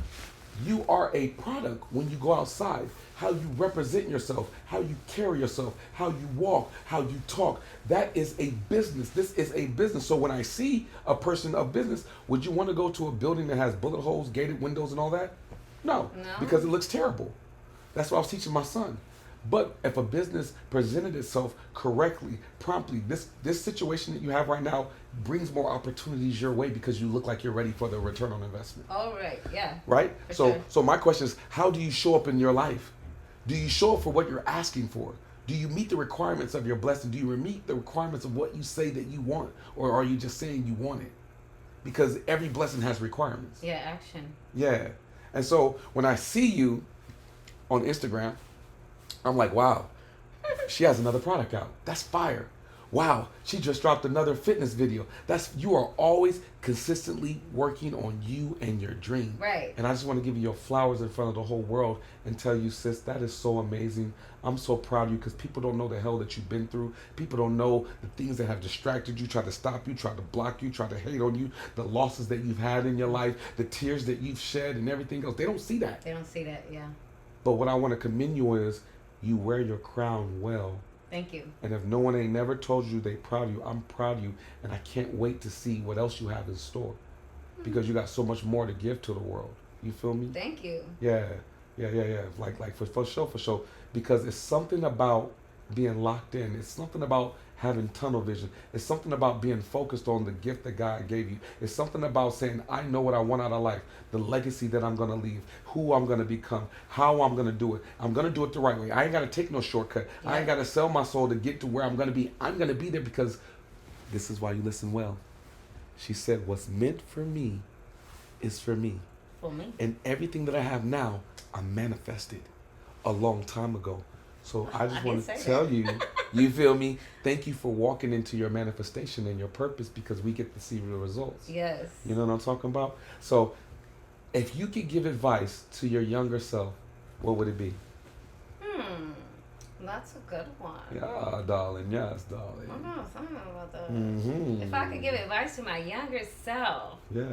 you are a product when you go outside. How you represent yourself, how you carry yourself, how you walk, how you talk. That is a business. This is a business. So when I see a person of business, would you want to go to a building that has bullet holes, gated windows, and all that? No. Because it looks terrible. That's what I was teaching my son. But if a business presented itself correctly, promptly, this situation that you have right now brings more opportunities your way because you look like you're ready for the return on investment. Oh, right. Yeah. Right? Sure. So my question is, how do you show up in your life? Do you show up for what you're asking for? Do you meet the requirements of your blessing? Do you meet the requirements of what you say that you want? Or are you just saying you want it? Because every blessing has requirements. Yeah, action. Yeah. And so when I see you on Instagram, I'm like, wow, she has another product out. That's fire. Wow, she just dropped another fitness video. You are always consistently working on you and your dream. Right. And I just want to give you your flowers in front of the whole world and tell you, sis, that is so amazing. I'm so proud of you because people don't know the hell that you've been through. People don't know the things that have distracted you, tried to stop you, tried to block you, tried to hate on you, the losses that you've had in your life, the tears that you've shed and everything else. They don't see that. They don't see that, yeah. But what I want to commend you is you wear your crown well. Thank you. And if no one ain't never told you they proud of you, I'm proud of you. And I can't wait to see what else you have in store. Because you got so much more to give to the world. You feel me? Thank you. Yeah. Like for sure. Because it's something about being locked in. It's something about having tunnel vision. It's something about being focused on the gift that God gave you. It's something about saying, I know what I want out of life, the legacy that I'm going to leave, who I'm going to become, how I'm going to do it. I'm going to do it the right way. I ain't got to take no shortcut. Yeah. I ain't got to sell my soul to get to where I'm going to be. I'm going to be there because this is why you listen well. She said, what's meant for me is for me. For me. And everything that I have now, I manifested a long time ago. So I just want to tell you, you feel me? Thank you for walking into your manifestation and your purpose because we get to see the results. Yes. You know what I'm talking about? So If you could give advice to your younger self, what would it be? Hmm. That's a good one. Yeah, darling. Yes, darling. I don't know about that. Mm-hmm. If I could give advice to my younger self, Yeah.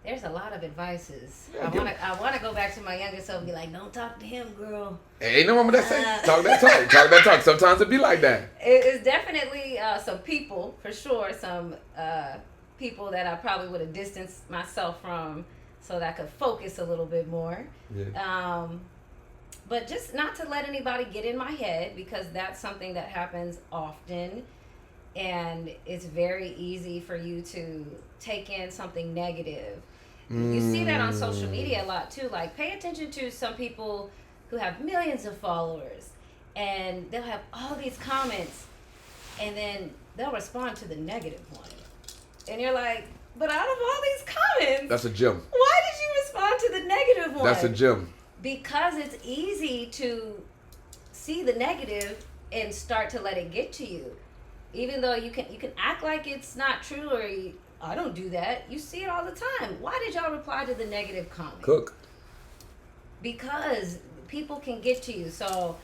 there's a lot of advices. Yeah, I wanna go back to my younger self and be like, don't talk to him, girl. Ain't no one that say talk that talk. Talk that talk. Sometimes it be like that. It's definitely some people, for sure, some people that I probably would have distanced myself from so that I could focus a little bit more. Yeah. But just not to let anybody get in my head, because that's something that happens often. And it's very easy for you to take in something negative. You see that on social media a lot too. Like, pay attention to some people who have millions of followers, and they'll have all these comments, and then they'll respond to the negative one. And you're like, but out of all these comments, That's a gem. why did you respond to the negative one? That's a gem. Because it's easy to see the negative and start to let it get to you. Even though you can act like it's not true, or I don't do that. You see it all the time. Why did y'all reply to the negative comment? Cook. Because people can get to you. So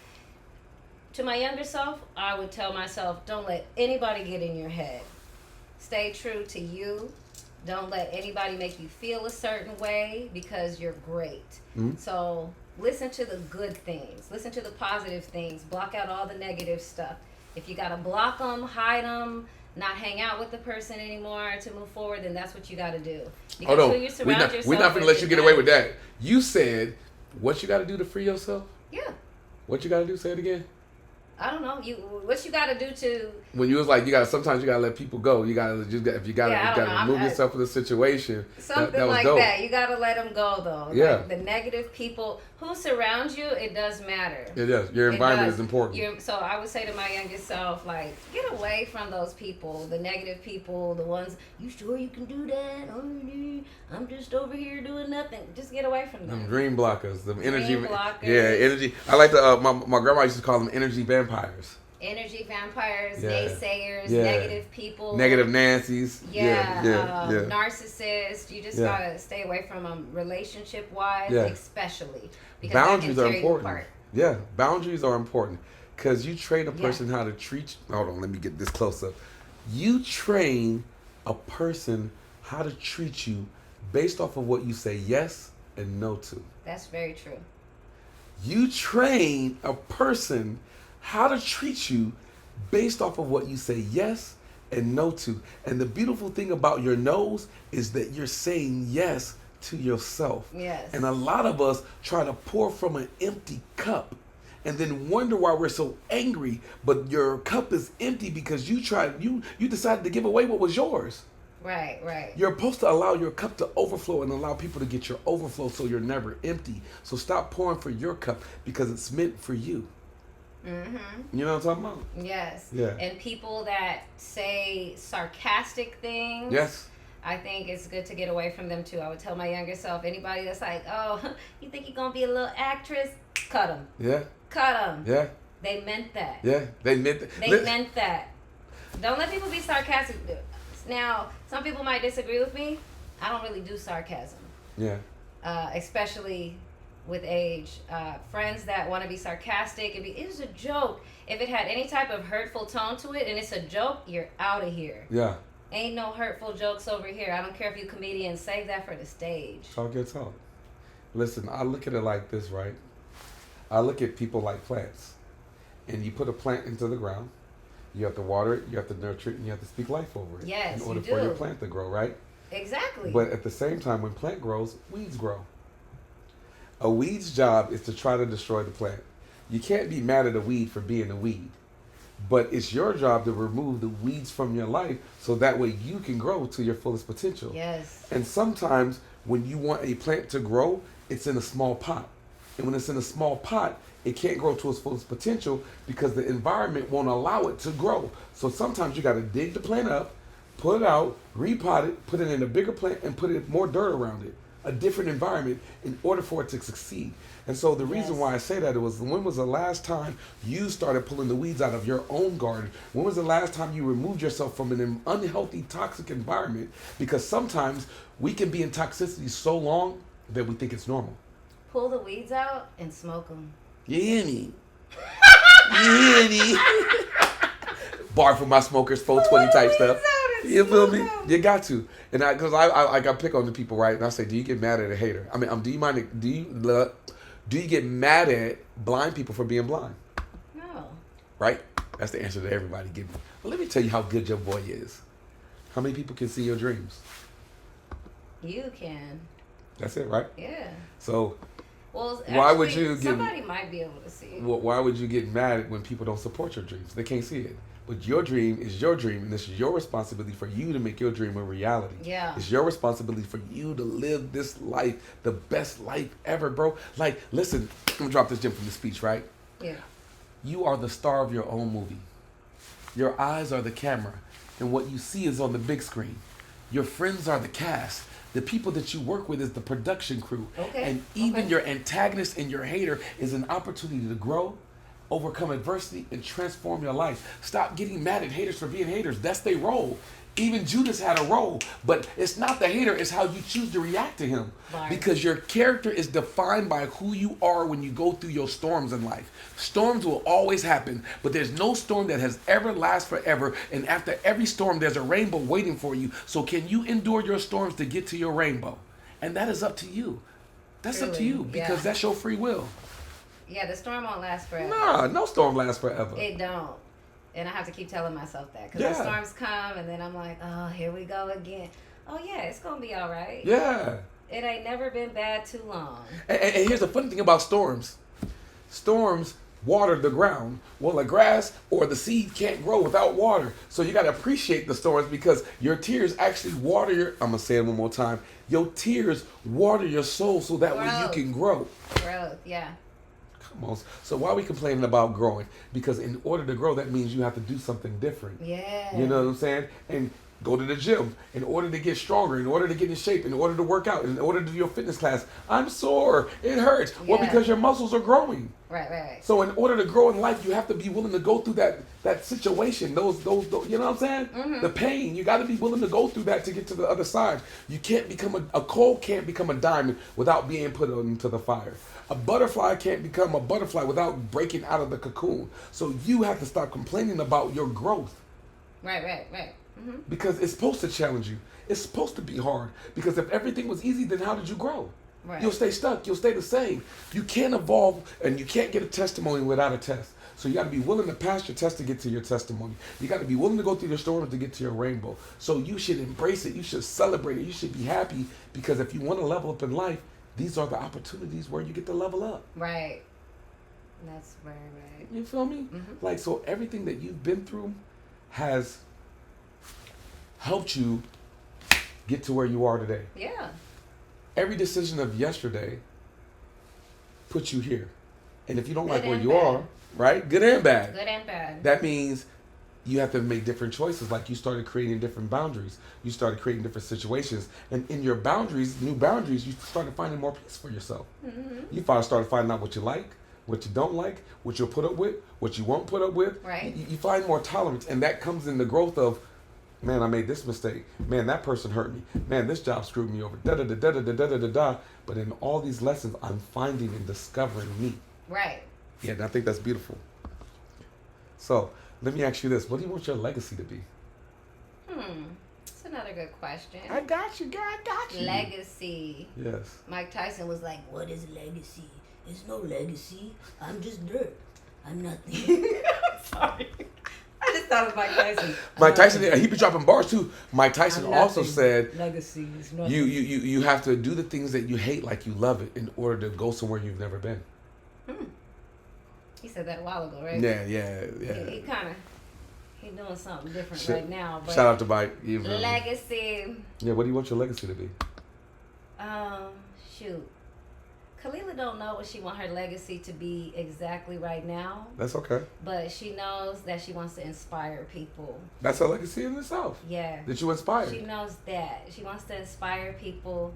to my younger self, I would tell myself, don't let anybody get in your head. Stay true to you. Don't let anybody make you feel a certain way, because you're great. Mm-hmm. So listen to the good things. Listen to the positive things. Block out all the negative stuff. If you got to block them, hide them, not hang out with the person anymore to move forward, then that's what you got to do. Because who you surround yourself we're not going to let you get away with that. You said, what you got to do to free yourself? Yeah. What you got to do? Say it again. I don't know. What you got to do to... When you was like, sometimes you got to let people go. You got to remove yourself from the situation. Something that was like dope. that. You got to let them go, though. Yeah. Like, the negative people who surround you, it does matter. It does. Your environment is important. So I would say to my youngest self, like, get away from those people, the negative people, the ones, you sure you can do that? I'm just over here doing nothing. Just get away from them. Them dream blockers. Them energy. Blockers. Yeah, energy. I like to, my grandma used to call them energy vampires. Energy vampires, yeah. naysayers, yeah. negative people, negative Nancy's, narcissists. You just gotta stay away from them, relationship wise, especially because boundaries that can are tear important. You apart. Yeah, boundaries are important, because you train a person how to treat. Hold on, let me get this close up. You train a person how to treat you based off of what you say yes and no to. That's very true. You train a person how to treat you based off of what you say yes and no to. And the beautiful thing about your no's is that you're saying yes to yourself. Yes. And a lot of us try to pour from an empty cup and then wonder why we're so angry, but your cup is empty because you decided to give away what was yours. Right. You're supposed to allow your cup to overflow and allow people to get your overflow, so you're never empty. So stop pouring for your cup, because it's meant for you. Mm-hmm. You know what I'm talking about? Yes. Yeah. And people that say sarcastic things. Yes. I think it's good to get away from them too. I would tell my younger self, anybody that's like, oh, you think you're going to be a little actress? Cut them. Yeah. Cut them. Yeah. They meant that. Yeah. They meant that. They meant that. Don't let people be sarcastic. Now, some people might disagree with me. I don't really do sarcasm. Yeah. Especially with age. Friends that want to be sarcastic, it's a joke. If it had any type of hurtful tone to it and it's a joke, you're out of here. Yeah. Ain't no hurtful jokes over here. I don't care if you comedians, save that for the stage. Talk your talk. Listen, I look at it like this, right? I look at people like plants. And you put a plant into the ground, you have to water it, you have to nurture it, and you have to speak life over it. Yes, in order for your plant to grow, right? Exactly. But at the same time, when plant grows, weeds grow. A weed's job is to try to destroy the plant. You can't be mad at a weed for being a weed. But it's your job to remove the weeds from your life so that way you can grow to your fullest potential. Yes. And sometimes when you want a plant to grow, it's in a small pot. And when it's in a small pot, it can't grow to its fullest potential because the environment won't allow it to grow. So sometimes you got to dig the plant up, pull it out, repot it, put it in a bigger plant, and put it more dirt around it, a different environment, in order for it to succeed. And so the reason why I say that was, when was the last time you started pulling the weeds out of your own garden? When was the last time you removed yourself from an unhealthy, toxic environment? Because sometimes we can be in toxicity so long that we think it's normal. Pull the weeds out and smoke them. You hear me? You hear me? Bar for my smokers, 420 type stuff. You feel me? You got to. And because I got pick on the people, right? And I say, do you get mad at a hater? I mean, do you get mad at blind people for being blind? No. Right? That's the answer that everybody give me. Well, let me tell you how good your boy is. How many people can see your dreams? You can. That's it, right? Yeah. So, well, why would you get? Somebody might be able to see it. Why would you get mad when people don't support your dreams? They can't see it. But your dream is your dream, and it's your responsibility for you to make your dream a reality. Yeah. It's your responsibility for you to live this life, the best life ever, bro. Like, listen, I'm gonna drop this gem from the speech, right? Yeah. You are the star of your own movie. Your eyes are the camera, and what you see is on the big screen. Your friends are the cast. The people that you work with is the production crew. Okay. And even your antagonist and your hater is an opportunity to grow, overcome adversity, and transform your life. Stop getting mad at haters for being haters. That's their role. Even Judas had a role, but it's not the hater, it's how you choose to react to him. Right. Because your character is defined by who you are when you go through your storms in life. Storms will always happen, but there's no storm that has ever last forever. And after every storm, there's a rainbow waiting for you. So can you endure your storms to get to your rainbow? And that is up to you. That's up to you, because that's your free will. Yeah, the storm won't last forever. Nah, no storm lasts forever. It don't. And I have to keep telling myself that. Because the storms come, and then I'm like, oh, here we go again. Oh, yeah, it's going to be all right. Yeah. It ain't never been bad too long. And here's the funny thing about storms. Storms water the ground. Well, the grass or the seed can't grow without water. So you got to appreciate the storms, because your tears actually water your... I'm going to say it one more time. Your tears water your soul so that way you can grow. Growth, yeah. So why are we complaining about growing? Because in order to grow, that means you have to do something different. Yeah. You know what I'm saying? And go to the gym in order to get stronger, in order to get in shape, in order to work out, in order to do your fitness class. I'm sore. It hurts. Yeah. Well, because your muscles are growing. Right. So in order to grow in life, you have to be willing to go through that situation. Those you know what I'm saying? Mm-hmm. The pain. You got to be willing to go through that to get to the other side. You can't become a coal can't become a diamond without being put into the fire. A butterfly can't become a butterfly without breaking out of the cocoon. So you have to stop complaining about your growth. Right. Mm-hmm. Because it's supposed to challenge you. It's supposed to be hard. Because if everything was easy, then how did you grow? Right. You'll stay stuck. You'll stay the same. You can't evolve, and you can't get a testimony without a test. So you got to be willing to pass your test to get to your testimony. You got to be willing to go through your storms to get to your rainbow. So you should embrace it. You should celebrate it. You should be happy, because if you want to level up in life, these are the opportunities where you get to level up. Right. That's very right. You feel me? Mm-hmm. Like, so everything that you've been through has helped you get to where you are today. Yeah. Every decision of yesterday puts you here. And if you don't like where you are, right? Good and bad. Good and bad. That means you have to make different choices. Like, you started creating different boundaries. You started creating different situations. And in your boundaries, new boundaries, you started finding more peace for yourself. Mm-hmm. You started finding out what you like, what you don't like, what you'll put up with, what you won't put up with. Right. You find more tolerance. And that comes in the growth of, man, I made this mistake. Man, that person hurt me. Man, this job screwed me over. Da-da-da-da-da-da-da-da-da. But in all these lessons, I'm finding and discovering me. Right. Yeah, and I think that's beautiful. So, let me ask you this. What do you want your legacy to be? That's another good question. I got you, girl. I got you. Legacy. Yes. Mike Tyson was like, what is legacy? There's no legacy. I'm just dirt. I'm nothing. Sorry. I just thought of Mike Tyson. Mike Tyson, he be dropping bars too. Mike Tyson also said, legacy is nothing. You have to do the things that you hate like you love it in order to go somewhere you've never been. He said that a while ago, right? Yeah. He's doing something different right now. But shout out to Mike. Legacy. Yeah, what do you want your legacy to be? Shoot. Kelila don't know what she want her legacy to be exactly right now. That's okay. But she knows that she wants to inspire people. That's her legacy in itself. Yeah. That you inspire. She knows that. She wants to inspire people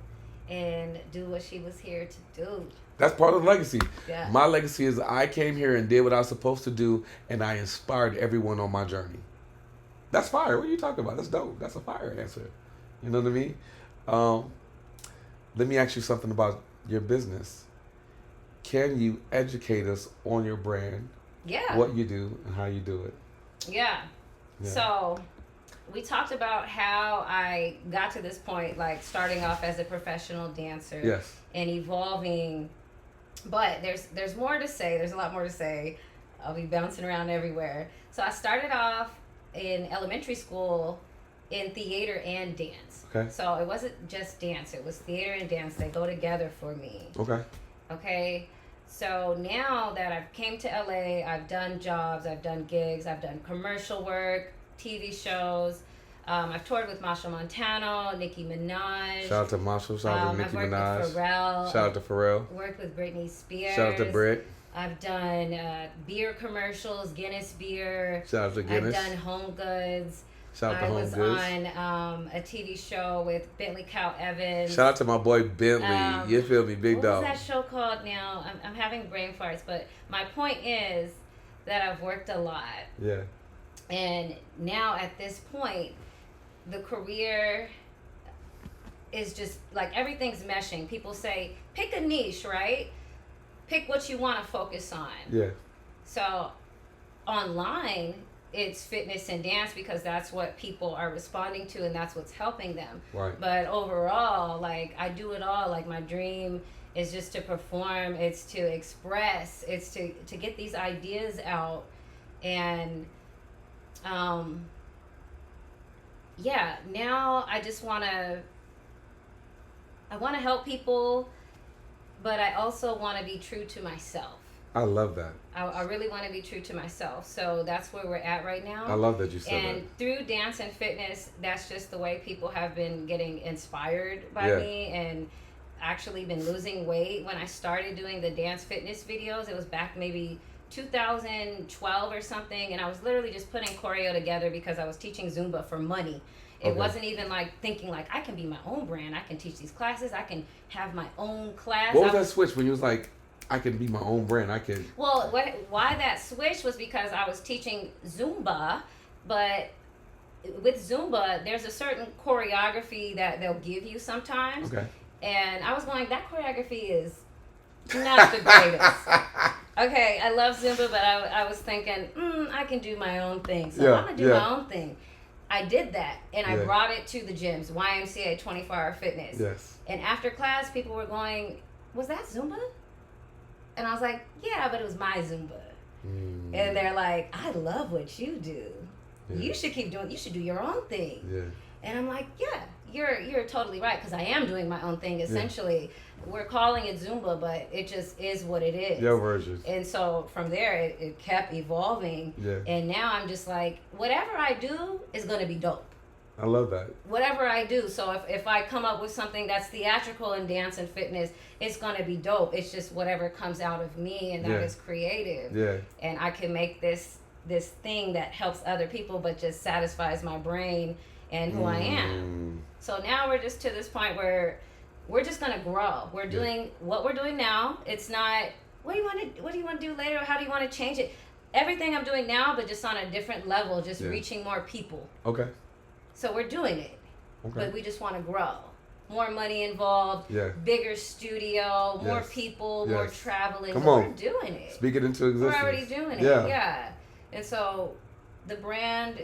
and do what she was here to do. That's part of the legacy. Yeah. My legacy is I came here and did what I was supposed to do, and I inspired everyone on my journey. That's fire. What are you talking about? That's dope. That's a fire answer. You know what I mean? let me ask you something about your business. Can you educate us on your brand, Yeah. what you do, and how you do it? Yeah. Yeah. So we talked about how I got to this point, like starting off as a professional dancer Yes. and evolving. But there's more to say. There's a lot more to say. I'll be bouncing around everywhere. So I started off in elementary school in theater and dance. Okay. So it wasn't just dance. It was theater and dance. They go together for me. Okay. Okay. So now that I've came to LA, I've done jobs, I've done gigs, I've done commercial work, TV shows. I've toured with Marshall Montano, Nicki Minaj. Shout out to Marshall. Shout out to Nicki I've worked Minaj. with Pharrell. Shout out to Pharrell. Worked with Britney Spears. Shout out to Brit. I've done beer commercials, Guinness beer. Shout out to Guinness. I've done Home Goods. Shout out to I Home was Goods. on a TV show with Bentley Cow Evans. Shout out to my boy Bentley. You feel me, big what dog. What was that show called now? I'm having brain farts, but my point is that I've worked a lot. Yeah. And now at this point, the career is just like everything's meshing. People say, pick a niche, right? Pick what you want to focus on. Yeah. So online, it's fitness and dance because that's what people are responding to and that's what's helping them. Right. But overall, like I do it all. Like my dream is just to perform, it's to express, it's to get these ideas out. And yeah, now I just want to help people, but I also want to be true to myself. I love that. I really want to be true to myself. So that's where we're at right now. I love that you said and that. through dance and fitness, that's just the way people have been getting inspired by me and actually been losing weight. When I started doing the dance fitness videos, it was back maybe 2012 or something, and I was literally just putting choreo together because I was teaching Zumba for money. It wasn't even like thinking like I can be my own brand. I can teach these classes. I can have my own class. What was that switch when you was like, I can be my own brand? I can. Well, why that switch was because I was teaching Zumba, but with Zumba, there's a certain choreography that they'll give you sometimes. Okay. And I was going, that choreography is not the greatest. Okay, I love Zumba, but I was thinking, I can do my own thing. So I'm going to do my own thing. I did that, and I brought it to the gyms, YMCA 24-hour fitness. Yes. And after class, people were going, was that Zumba? And I was like, yeah, but it was my Zumba. And they're like, I love what you do. Yeah. You should keep doing, you should do your own thing. Yeah. And I'm like, yeah, you're totally right, because I am doing my own thing, essentially. Yeah. We're calling it Zumba, but it just is what it is. Your version. And so from there, it kept evolving. Yeah. And now I'm just like, whatever I do is going to be dope. I love that. Whatever I do. So if I come up with something that's theatrical in dance and fitness, it's going to be dope. It's just whatever comes out of me, and that is creative. Yeah. And I can make this thing that helps other people but just satisfies my brain and who I am. So now we're just to this point where we're just going to grow. We're doing what we're doing now. It's not what do you want to do later? How do you want to change it? Everything I'm doing now, but just on a different level, just reaching more people. Okay. So we're doing it. Okay. But we just want to grow. More money involved, bigger studio, more people, more traveling. Come on. on. We're doing it. Speak it into existence. We're already doing it. Yeah. And so the brand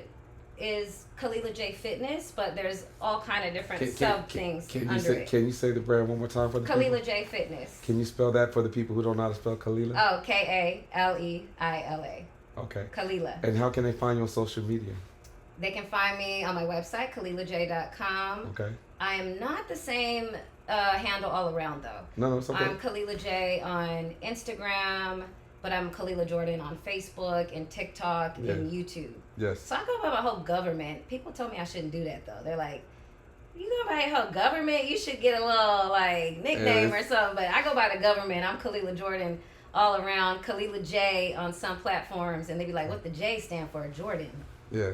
is Kelila J Fitness, but there's all kind of different things under it. Can you say the brand one more time for the Kelila people? J Fitness. Can you spell that for the people who don't know how to spell Kelila? Oh, K-A-L-E-I-L-A. Okay. Kelila. And how can they find you on social media? They can find me on my website, KelilaJ.com. Okay. I am not the same handle all around, though. No, it's okay. I'm Kelila J on Instagram, but I'm Kelila Jordan on Facebook and TikTok and YouTube. Yes. So I go by my whole government. People told me I shouldn't do that, though. They're like, you go by your whole government, you should get a little, like, nickname or something. But I go by the government. I'm Kelila Jordan all around. Kelila J on some platforms. And they be like, what the J stand for? Jordan. Yeah.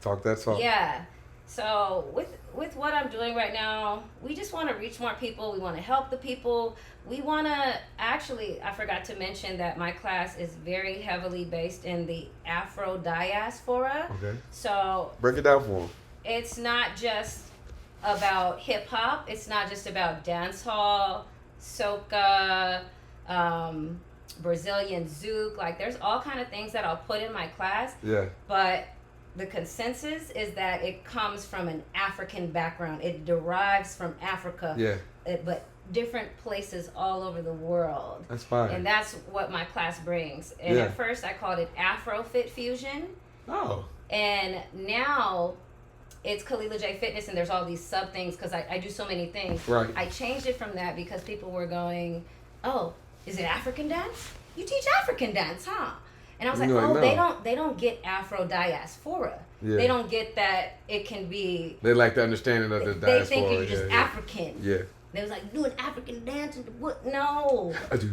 Talk that talk. Yeah. So with what I'm doing right now, we just want to reach more people. We want to help the people. We want to actually, I forgot to mention that my class is very heavily based in the Afro diaspora. Okay. So break it down for them. It's not just about hip hop. It's not just about dance hall, soca, Brazilian zouk. Like there's all kind of things that I'll put in my class. Yeah. But the consensus is that it comes from an African background. It derives from Africa. Yeah. But different places all over the world. That's fine. And that's what my class brings. And Yeah. at first I called it Afro Fit Fusion. Oh. And now it's Kelila J Fitness, and there's all these sub things because I do so many things. Right. I changed it from that because people were going, oh, is it African dance? You teach African dance, huh? And I was like, No, oh, no. they don't get Afro diaspora. Yeah. They don't get that it can be. They like the understanding of the They diaspora. think you're just yeah. African. Yeah. They was like, do an African dance and what? No. Right?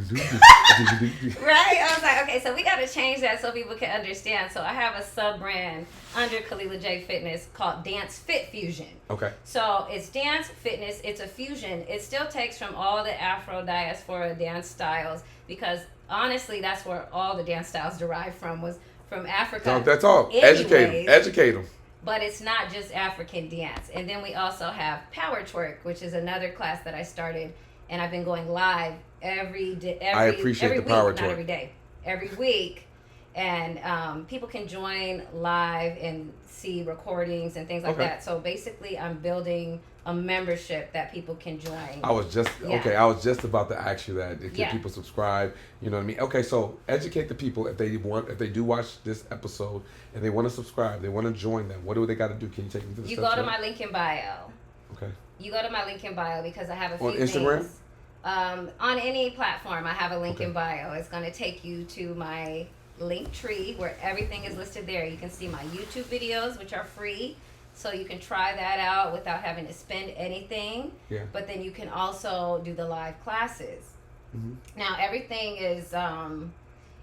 Right? I was like, okay, so we got to change that so people can understand. So I have a sub brand under Kelila J Fitness called Dance Fit Fusion. Okay. So it's dance, fitness, it's a fusion. It still takes from all the Afro diaspora dance styles because honestly, that's where all the dance styles derived from was from Africa. No, that's all. Anyways, Educate them. but it's not just African dance. And then we also have Power Twerk, which is another class that I started, and I've been going live every day. I appreciate every the Power week, Twerk. not every day, every week. And people can join live and see recordings and things like Okay. that. So basically, I'm building a membership that people can join. I was just Yeah. I was just about to ask you that. Can Yeah. people subscribe? You know what I mean? Okay, so educate the people if they do watch this episode and they want to subscribe, they want to join them. What do they got to do? Can you take me through the You steps go to of my link in bio. Okay. You go to my link in bio because I have a few On Instagram? things. On any platform, I have a link in bio. It's going to take you to my link tree where everything is listed there. You can see my YouTube videos, which are free. So you can try that out without having to spend anything. Yeah. But then you can also do the live classes. Mm-hmm. Now, everything is,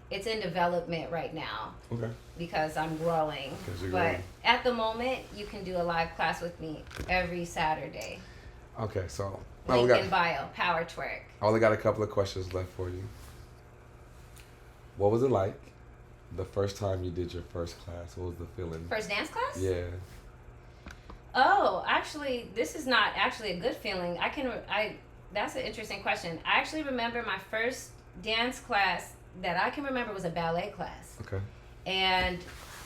it's in development right now Okay. because I'm growing. 'Cause you're But growing. at the moment, you can do a live class with me every Saturday. Okay, so Link in bio, Power Twerk. I only got a couple of questions left for you. What was it like the first time you did your first class? What was the feeling? First dance class? Yeah. Oh, actually, this is not actually a good feeling. That's an interesting question. I actually remember my first dance class that I can remember was a ballet class. Okay. And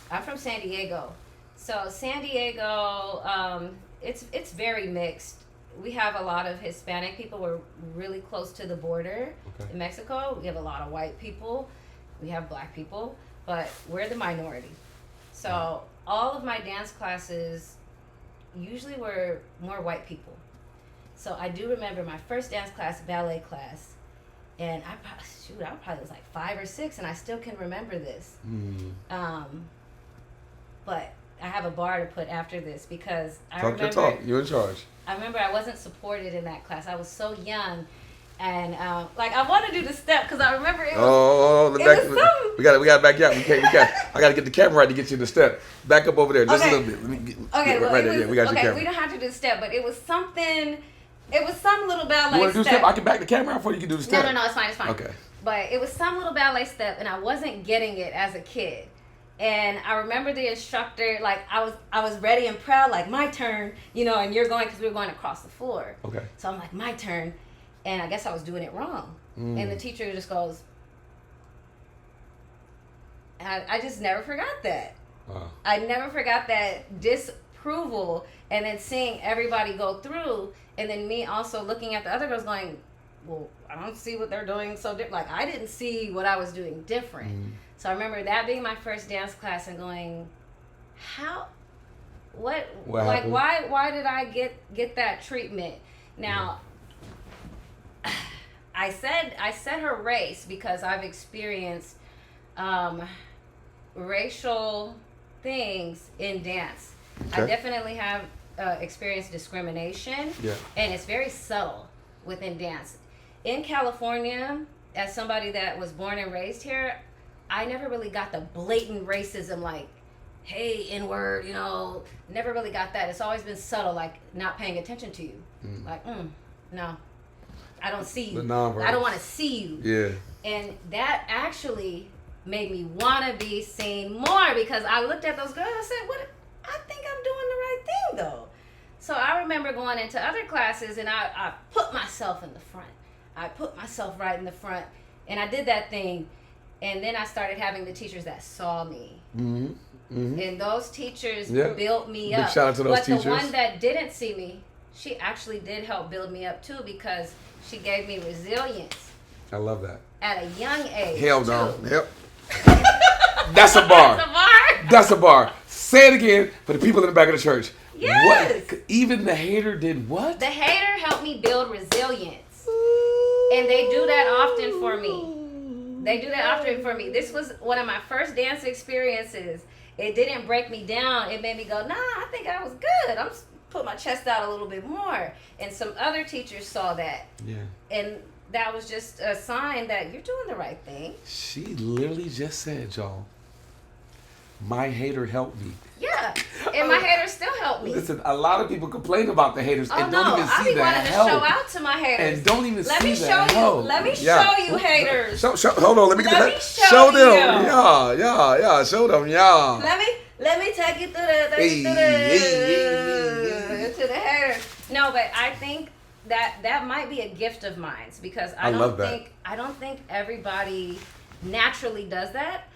I'm from San Diego. So San Diego, it's very mixed. We have a lot of Hispanic people. We're really close to the border Okay. in Mexico. We have a lot of white people. We have black people, but we're the minority. So all of my dance classes usually were more white people. So I do remember my first dance class, ballet class, and I probably was like 5 or 6, and I still can remember this. But I have a bar to put after this because I Talk your talk. You're in charge. I remember I wasn't supported in that class. I was so young, and like I want to do the step because I remember it was. The it back, was something. we got to back you up. I got to get the camera right to get you in the step. Back up over there just Okay. a little bit. Let me get, Okay, well, right it there. was, Yeah, we got okay, your camera. we don't have to do the step, but it was something. It was some little ballet You want to do the step. step? I can back the camera out for you. You can do the step. No, it's fine, it's fine. Okay. But it was some little ballet step, and I wasn't getting it as a kid. And I remember the instructor, like I was ready and proud, like my turn, and you're going because we were going across the floor. Okay. So I'm like, my turn, and I guess I was doing it wrong. And the teacher just goes, and I just never forgot that. Wow. I never forgot that disapproval, and then seeing everybody go through, and then me also looking at the other girls going, well, I don't see what they're doing so different. Like, I didn't see what I was doing different. So I remember that being my first dance class and going, what like, happened? why did I get that treatment? Now, I said her race because I've experienced racial things in dance. Okay. I definitely have experienced discrimination, Yeah. and it's very subtle within dance. In California, as somebody that was born and raised here, I never really got the blatant racism like, hey, N-word, never really got that. It's always been subtle, like not paying attention to you. Like, no, I don't see you. The nonverbal. I don't want to see you. Yeah. And that actually made me want to be seen more because I looked at those girls and I said, "What? I think I'm doing the right thing, though." So I remember going into other classes and I put myself in the front. I put myself right in the front and I did that thing. And then I started having the teachers that saw me. Mm-hmm. Mm-hmm. And those teachers built me up. Big shout out to those teachers. But the one that didn't see me, she actually did help build me up too because she gave me resilience. I love that. At a young age. Hell no. Yep. That's a bar. That's a bar? That's a bar. Say it again for the people in the back of the church. Yes. What? Even the hater did what? The hater helped me build resilience. And they do that often for me. They do that often for me. This was one of my first dance experiences. It didn't break me down. It made me go, nah, I think I was good. I'm put my chest out a little bit more. And some other teachers saw that. Yeah. And that was just a sign that you're doing the right thing. She literally just said, y'all, my hater helped me. Yeah. And my haters still help me. Listen, a lot of people complain about the haters and don't even see that help. I be wanting to show out to my haters. And don't even let see me that show help. You. Let me show you, haters. Hold on. Let me get that. Show them. Yeah. Show them, yeah. Let me take you through to the haters. No, but I think that might be a gift of mine because I don't think everybody naturally does that.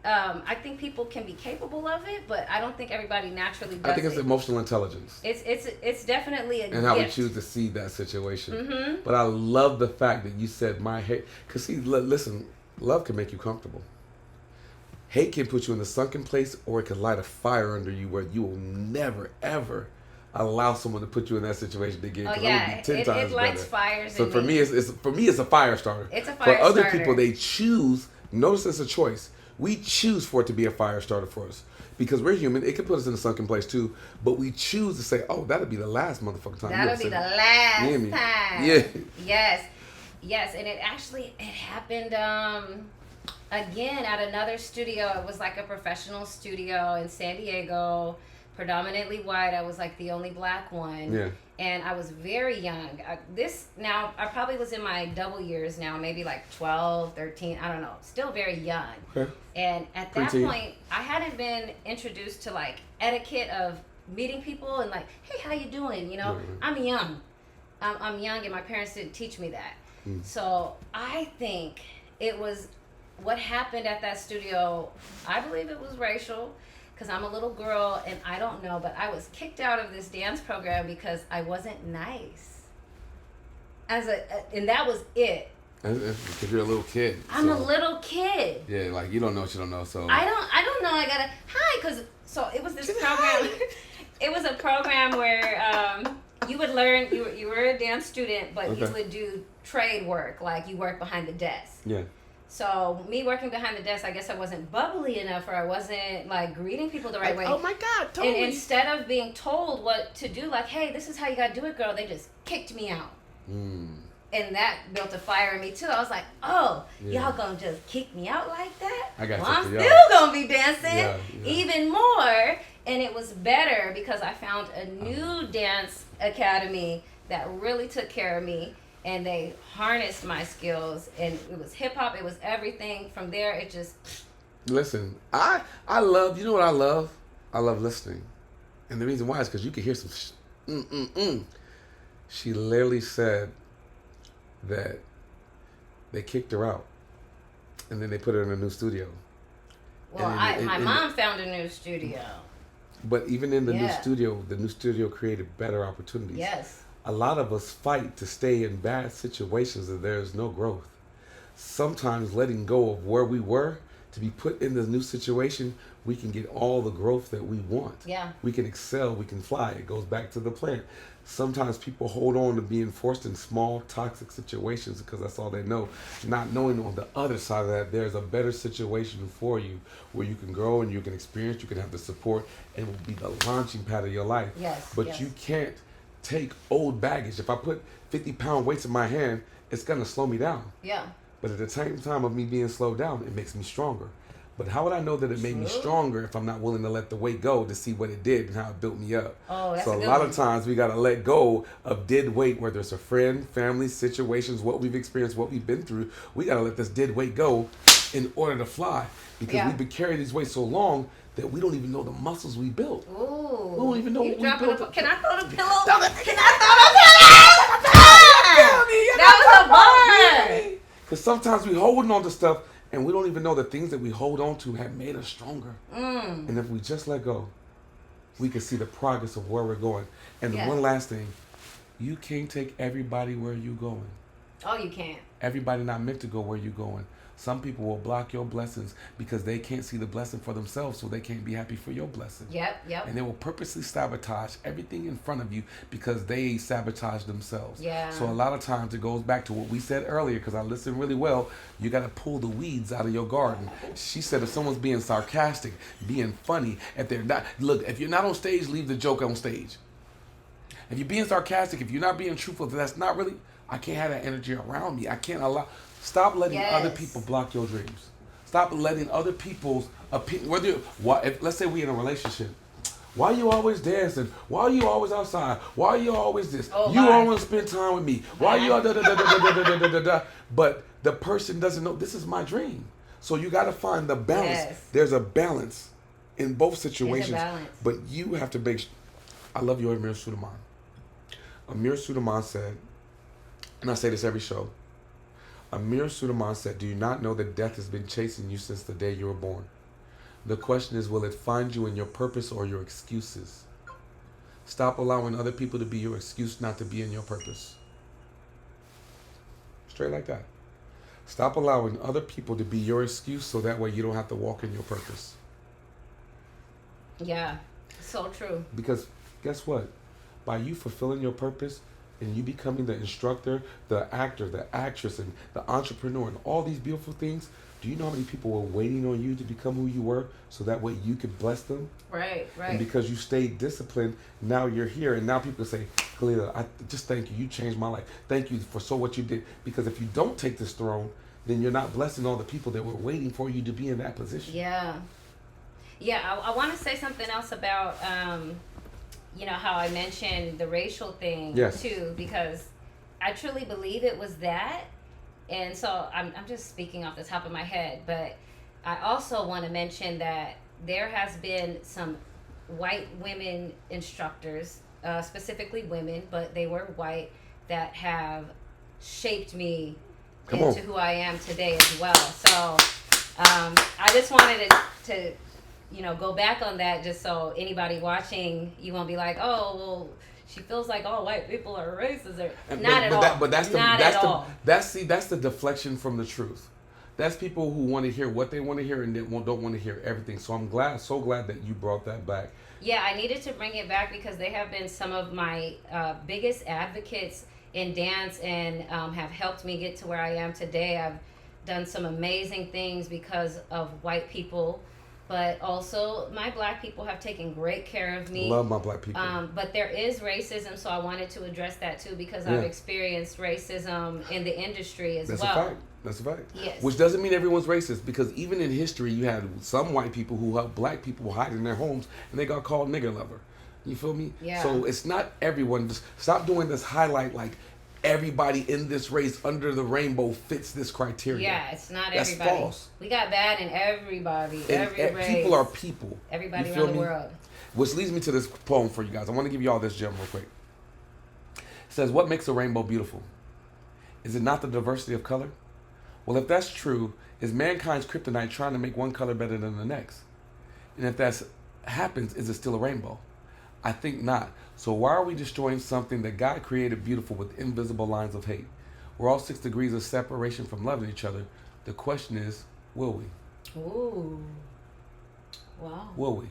I think people can be capable of it, but I don't think everybody naturally does it. I think it's emotional intelligence. It's definitely a gift. And how we choose to see that situation. Mm-hmm. But I love the fact that you said my hate. Because see, listen, love can make you comfortable. Hate can put you in a sunken place, or it can light a fire under you where you will never, ever allow someone to put you in that situation again. Oh yeah, it lights fires. So for me, it's a fire starter. It's a fire starter. For other people, they choose. Notice it's a choice. We choose for it to be a fire starter for us because we're human. It can put us in a sunken place too, but we choose to say, "Oh, that'll be the last motherfucking time." That'll be the last time. Yeah. Yes, and it happened again at another studio. It was like a professional studio in San Diego, predominantly white. I was like the only black one. Yeah. And I was very young. I probably was in my double years now, maybe like 12, 13, I don't know. Still very young. Okay. And at that point, I hadn't been introduced to like etiquette of meeting people and like, hey, how you doing? You know, I'm young. I'm young and my parents didn't teach me that. So I think it was what happened at that studio. I believe it was racial. Because I'm a little girl and I don't know, but I was kicked out of this dance program because I wasn't nice. And that was it. Because you're a little kid. I'm a little kid. Yeah, like you don't know what you don't know. So I don't know. I gotta so it was this program. It was a program where you would learn. You were a dance student, but you would do trade work, like you work behind the desk. Yeah. So me working behind the desk, I guess I wasn't bubbly enough, or I wasn't like greeting people the right way. Oh my God, totally. And instead of being told what to do, like, hey, this is how you gotta do it, girl, they just kicked me out. And that built a fire in me too. I was like, oh, y'all gonna just kick me out like that? I'm still gonna be dancing even more. And it was better because I found a new dance academy that really took care of me. And they harnessed my skills, and it was hip hop. It was everything. From there, it just. Listen, I love. You know what I love? I love listening, and the reason why is because you can hear some. She literally said that they kicked her out, and then they put her in a new studio. Well, my mom found a new studio. But even in the new studio created better opportunities. Yes. A lot of us fight to stay in bad situations and there's no growth. Sometimes letting go of where we were to be put in the new situation, we can get all the growth that we want. Yeah. We can excel, we can fly. It goes back to the plan. Sometimes people hold on to being forced in small, toxic situations because that's all they know. Not knowing on the other side of that, there's a better situation for you where you can grow and you can experience, you can have the support, and it will be the launching pad of your life. Yes. But you can't take old baggage. If I put 50-pound weights in my hand, it's going to slow me down. Yeah. But at the same time of me being slowed down, it makes me stronger. But how would I know that it made me stronger if I'm not willing to let the weight go to see what it did and how it built me up? Oh, that's so a lot of times we got to let go of dead weight, whether it's a friend, family, situations, what we've experienced, what we've been through. We got to let this dead weight go in order to fly because we've been carrying these weights so long that we don't even know the muscles we built. Ooh. We don't even know what we built. Can I throw the pillow? Can I throw the pillow? That was a bar. Because sometimes we holding on to stuff and we don't even know the things that we hold on to have made us stronger. And if we just let go, we can see the progress of where we're going. And the one last thing, you can't take everybody where you're going. Oh, you can't. Everybody not meant to go where you're going. Some people will block your blessings because they can't see the blessing for themselves, so they can't be happy for your blessing. Yep. And they will purposely sabotage everything in front of you because they sabotage themselves. Yeah. So a lot of times it goes back to what we said earlier, because I listened really well. You got to pull the weeds out of your garden. She said if someone's being sarcastic, being funny, if they're not, look, if you're not on stage, leave the joke on stage. If you're being sarcastic, if you're not being truthful, if that's not really, I can't have that energy around me. I can't allow. Stop letting other people block your dreams. Stop letting other people's opinion. Let's say we in a relationship. Why you always dancing? Why you always outside? Why you always this? You always spend time with me. Why you all da. But the person doesn't know this is my dream. So you got to find the balance. Yes. There's a balance in both situations. There's a balance. But you have to make. I love your Amir Suleiman. Amir Suleiman said, and I say this every show. Amir Suleiman said, do you not know that death has been chasing you since the day you were born? The question is, will it find you in your purpose or your excuses? Stop allowing other people to be your excuse not to be in your purpose. Straight like that. Stop allowing other people to be your excuse so that way you don't have to walk in your purpose. Yeah, so true. Because guess what? By you fulfilling your purpose, and you becoming the instructor, the actor, the actress, and the entrepreneur, and all these beautiful things, do you know how many people were waiting on you to become who you were so that way you could bless them? Right. And because you stayed disciplined, now you're here. And now people say, Kelila, I just thank you. You changed my life. Thank you for what you did. Because if you don't take this throne, then you're not blessing all the people that were waiting for you to be in that position. Yeah. I want to say something else about... how I mentioned the racial thing too, because I truly believe it was that. And so I'm just speaking off the top of my head, but I also want to mention that there has been some white women instructors, specifically women, but they were white, that have shaped me into who I am today as well. So I just wanted to go back on that, just so anybody watching, you won't be like, oh, well, she feels like all white people are racist. Not at all. But that's the deflection from the truth. That's people who want to hear what they want to hear and don't want to hear everything. So I'm so glad that you brought that back. Yeah, I needed to bring it back because they have been some of my biggest advocates in dance and have helped me get to where I am today. I've done some amazing things because of white people. But also, my black people have taken great care of me. Love my black people. But there is racism, so I wanted to address that too, because I've experienced racism in the industry as well. That's a fact. Yes. Which doesn't mean everyone's racist, because even in history, you had some white people who helped black people hide in their homes, and they got called nigger lover. You feel me? Yeah. So it's not everyone. Just stop doing this highlight like everybody in this race under the rainbow fits this criteria. Yeah, it's not That's everybody. That's false. We got bad in everybody, every race. People are people. Everybody around the world. Which leads me to this poem for you guys. I want to give you all this gem real quick. It says, what makes a rainbow beautiful? Is it not the diversity of color? Well, if that's true, is mankind's kryptonite trying to make one color better than the next? And if that happens, is it still a rainbow? I think not. So why are we destroying something that God created beautiful with invisible lines of hate? We're all 6 degrees of separation from loving each other. The question is, will we? Ooh. Wow. Will we?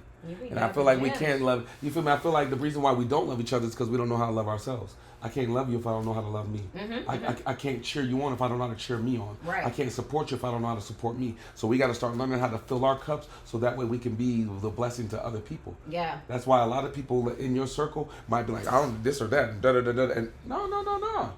And I feel like we can't love. You feel me? I feel like the reason why we don't love each other is because we don't know how to love ourselves. I can't love you if I don't know how to love me. I can't cheer you on if I don't know how to cheer me on. Right. I can't support you if I don't know how to support me. So we got to start learning how to fill our cups so that way we can be the blessing to other people. Yeah. That's why a lot of people in your circle might be like, I don't this or that, and and no.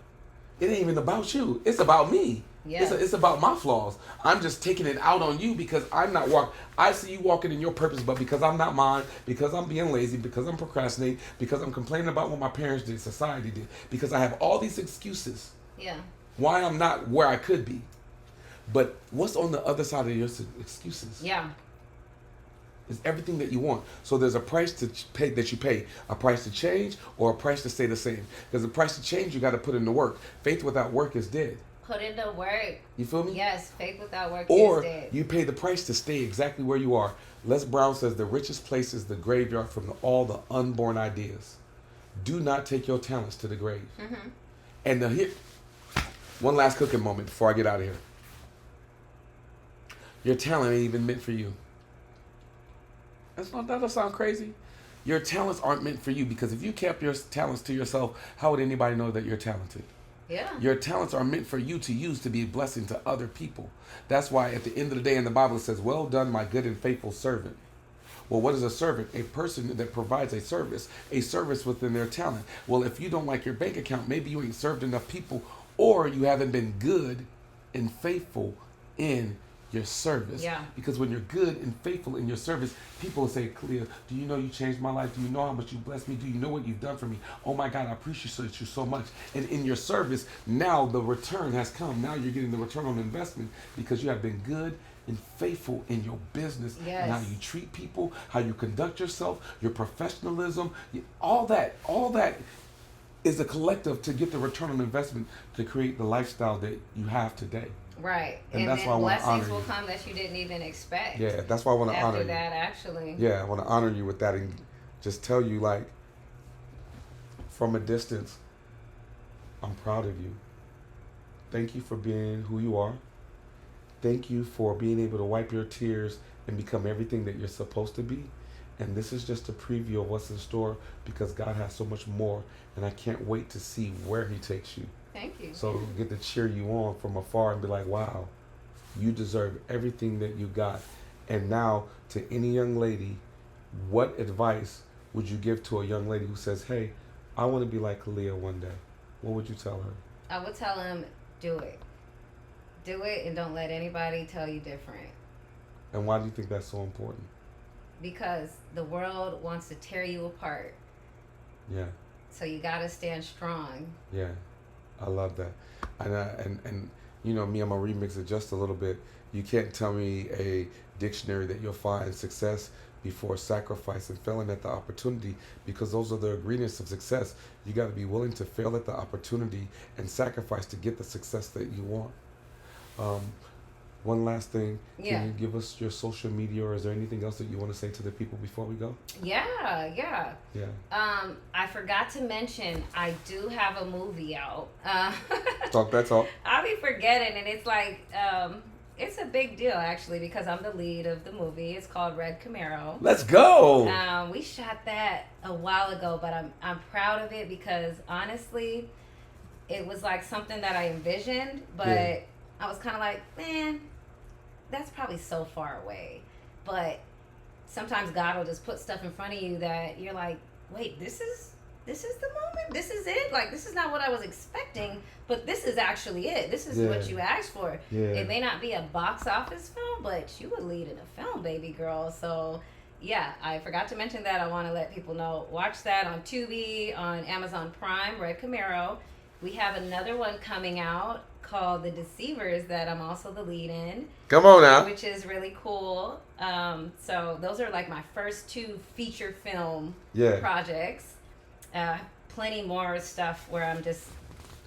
It ain't even about you. It's about me. Yeah. It's about my flaws. I'm just taking it out on you because I'm not I see you walking in your purpose, but because I'm not mine, because I'm being lazy, because I'm procrastinating, because I'm complaining about what my parents did, society did, because I have all these excuses. Yeah. Why I'm not where I could be. But what's on the other side of your excuses? Yeah. It's everything that you want. So there's a price to pay that you pay, a price to change or a price to stay the same. Because the price to change, you got to put in the work. Faith without work is dead. Put in the work. You feel me? Yes, faith without work Or is dead. you pay the price to stay exactly where you are. Les Brown says the richest place is the graveyard from all the unborn ideas. Do not take your talents to the grave. Mm-hmm. And here, one last cooking moment before I get out of here. Your talent ain't even meant for you. That'll sound crazy. Your talents aren't meant for you, because if you kept your talents to yourself, how would anybody know that you're talented? Yeah. Your talents are meant for you to use to be a blessing to other people. That's why at the end of the day in the Bible it says, well done, my good and faithful servant. Well, what is a servant? A person that provides a service within their talent. Well, if you don't like your bank account, maybe you ain't served enough people, or you haven't been good and faithful in your service. Yeah. Because when you're good and faithful in your service, people will say, Kelila, do you know you changed my life? Do you know how much you blessed me? Do you know what you've done for me? Oh my God, I appreciate you so much. And in your service, now the return has come. Now you're getting the return on investment because you have been good and faithful in your business. Yes. And how you treat people, how you conduct yourself, your professionalism, all that is a collective to get the return on investment to create the lifestyle that you have today. Right. And that's then why I want to honor blessings will you. come that you didn't even expect. Yeah, that's why I want to honor you. After that, actually. Yeah, I want to honor you with that and just tell you, like, from a distance, I'm proud of you. Thank you for being who you are. Thank you for being able to wipe your tears and become everything that you're supposed to be. And this is just a preview of what's in store, because God has so much more, and I can't wait to see where He takes you. Thank you. So get to cheer you on from afar and be like, wow, you deserve everything that you got. And now, to any young lady, what advice would you give to a young lady who says, hey, I want to be like Kelila one day? What would you tell her? I would tell him, do it. Do it, and don't let anybody tell you different. And why do you think that's so important? Because the world wants to tear you apart. Yeah. So you got to stand strong. Yeah. I love that. And you know me, I'm going to remix it just a little bit. You can't tell me a dictionary that you'll find success before sacrifice and failing at the opportunity, because those are the ingredients of success. You got to be willing to fail at the opportunity and sacrifice to get the success that you want. One last thing. Yeah. Can you give us your social media, or is there anything else that you want to say to the people before we go? Yeah. Yeah. I forgot to mention, I do have a movie out. Talk that talk. I'll be forgetting, and it's like, it's a big deal actually, because I'm the lead of the movie. It's called Red Camaro. Let's go. We shot that a while ago, but I'm proud of it because honestly, it was like something that I envisioned, but Yeah. I was kind of like, man, that's probably so far away. But sometimes God will just put stuff in front of you that you're like, wait, this is the moment. This is it. Like, this is not what I was expecting, but this is actually it. This is what you asked for. Yeah. It may not be a box office film, but you would lead in a film, baby girl. So yeah, I forgot to mention that. I want to let people know. Watch that on Tubi, on Amazon Prime, Red Camaro. We have another one coming out called The Deceivers that I'm also the lead in. Come on now. Which is really cool. So those are like my first two feature film projects. Plenty more stuff where I'm just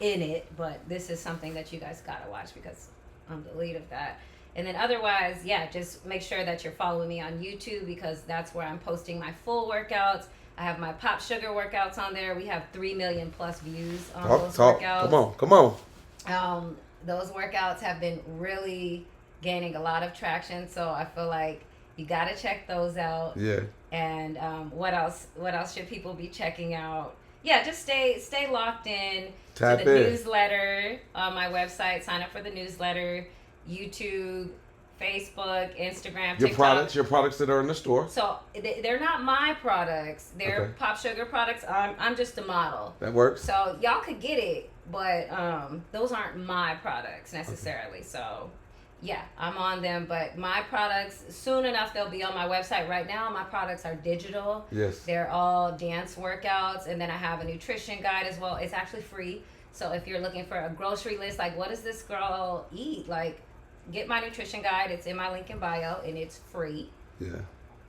in it, but this is something that you guys gotta watch because I'm the lead of that. And then otherwise, yeah, just make sure that you're following me on YouTube because that's where I'm posting my full workouts. I have my Pop Sugar workouts on there. We have 3 million plus views on those workouts. Come on. Those workouts have been really gaining a lot of traction, so I feel like you got to check those out. Yeah. And what else should people be checking out? Yeah, just stay locked in to the newsletter on my website. Sign up for the newsletter, YouTube, Facebook, Instagram, TikTok. Your products that are in the store. So they're not my products. They're Pop Sugar products. I'm just a model. That works. So y'all could get it, but those aren't my products necessarily. So yeah, I'm on them, but my products, soon enough, they'll be on my website. Right now, my products are digital. Yes. They're all dance workouts, and then I have a nutrition guide as well. It's actually free. So if you're looking for a grocery list, like what does this girl eat? Like, get my nutrition guide. It's in my link in bio, and it's free. Yeah.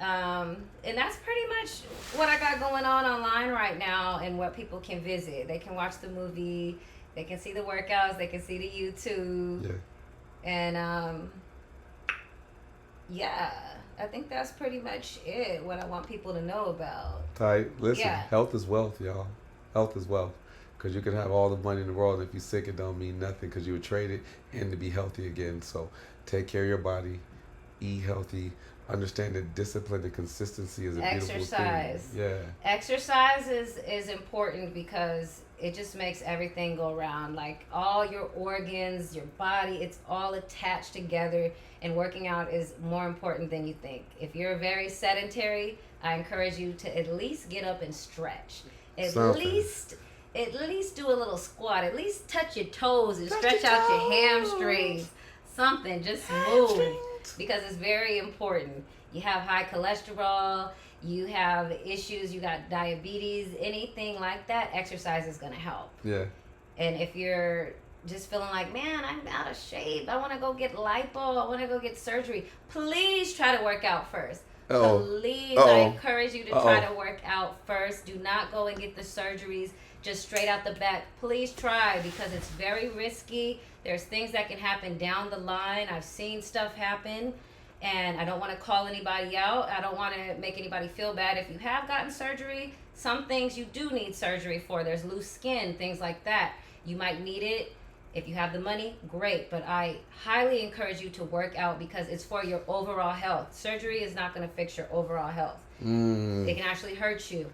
And that's pretty much what I got going on online right now, and what people can visit. They can watch the movie, they can see the workouts, they can see the YouTube. Yeah. And yeah, I think that's pretty much it. What I want people to know about. Tight. Listen, Yeah. health is wealth, y'all. Health is wealth. Because you can have all the money in the world, and if you're sick, it don't mean nothing, because you would trade it in to be healthy again. So take care of your body, eat healthy, understand that discipline and consistency is a beautiful Exercise. thing. Yeah. Exercise is important because it just makes everything go round. Like all your organs, your body, it's all attached together. And working out is more important than you think. If you're very sedentary, I encourage you to at least get up and stretch. At least do a little squat. At least touch your toes and stretch out your hamstrings. Something, just move. Because it's very important. You have high cholesterol, you have issues, you got diabetes, anything like that, exercise is going to help. Yeah. And if you're just feeling like, man, I'm out of shape, I want to go get lipo, I want to go get surgery, please try to work out first. Please, I encourage you to try to work out first. Do not go and get the surgeries just straight out the back. Please try, because it's very risky. There's things that can happen down the line. I've seen stuff happen, and I don't want to call anybody out. I don't want to make anybody feel bad. If you have gotten surgery, some things you do need surgery for. There's loose skin, things like that. You might need it. If you have the money, great. But I highly encourage you to work out, because it's for your overall health. Surgery is not going to fix your overall health. It can actually hurt you.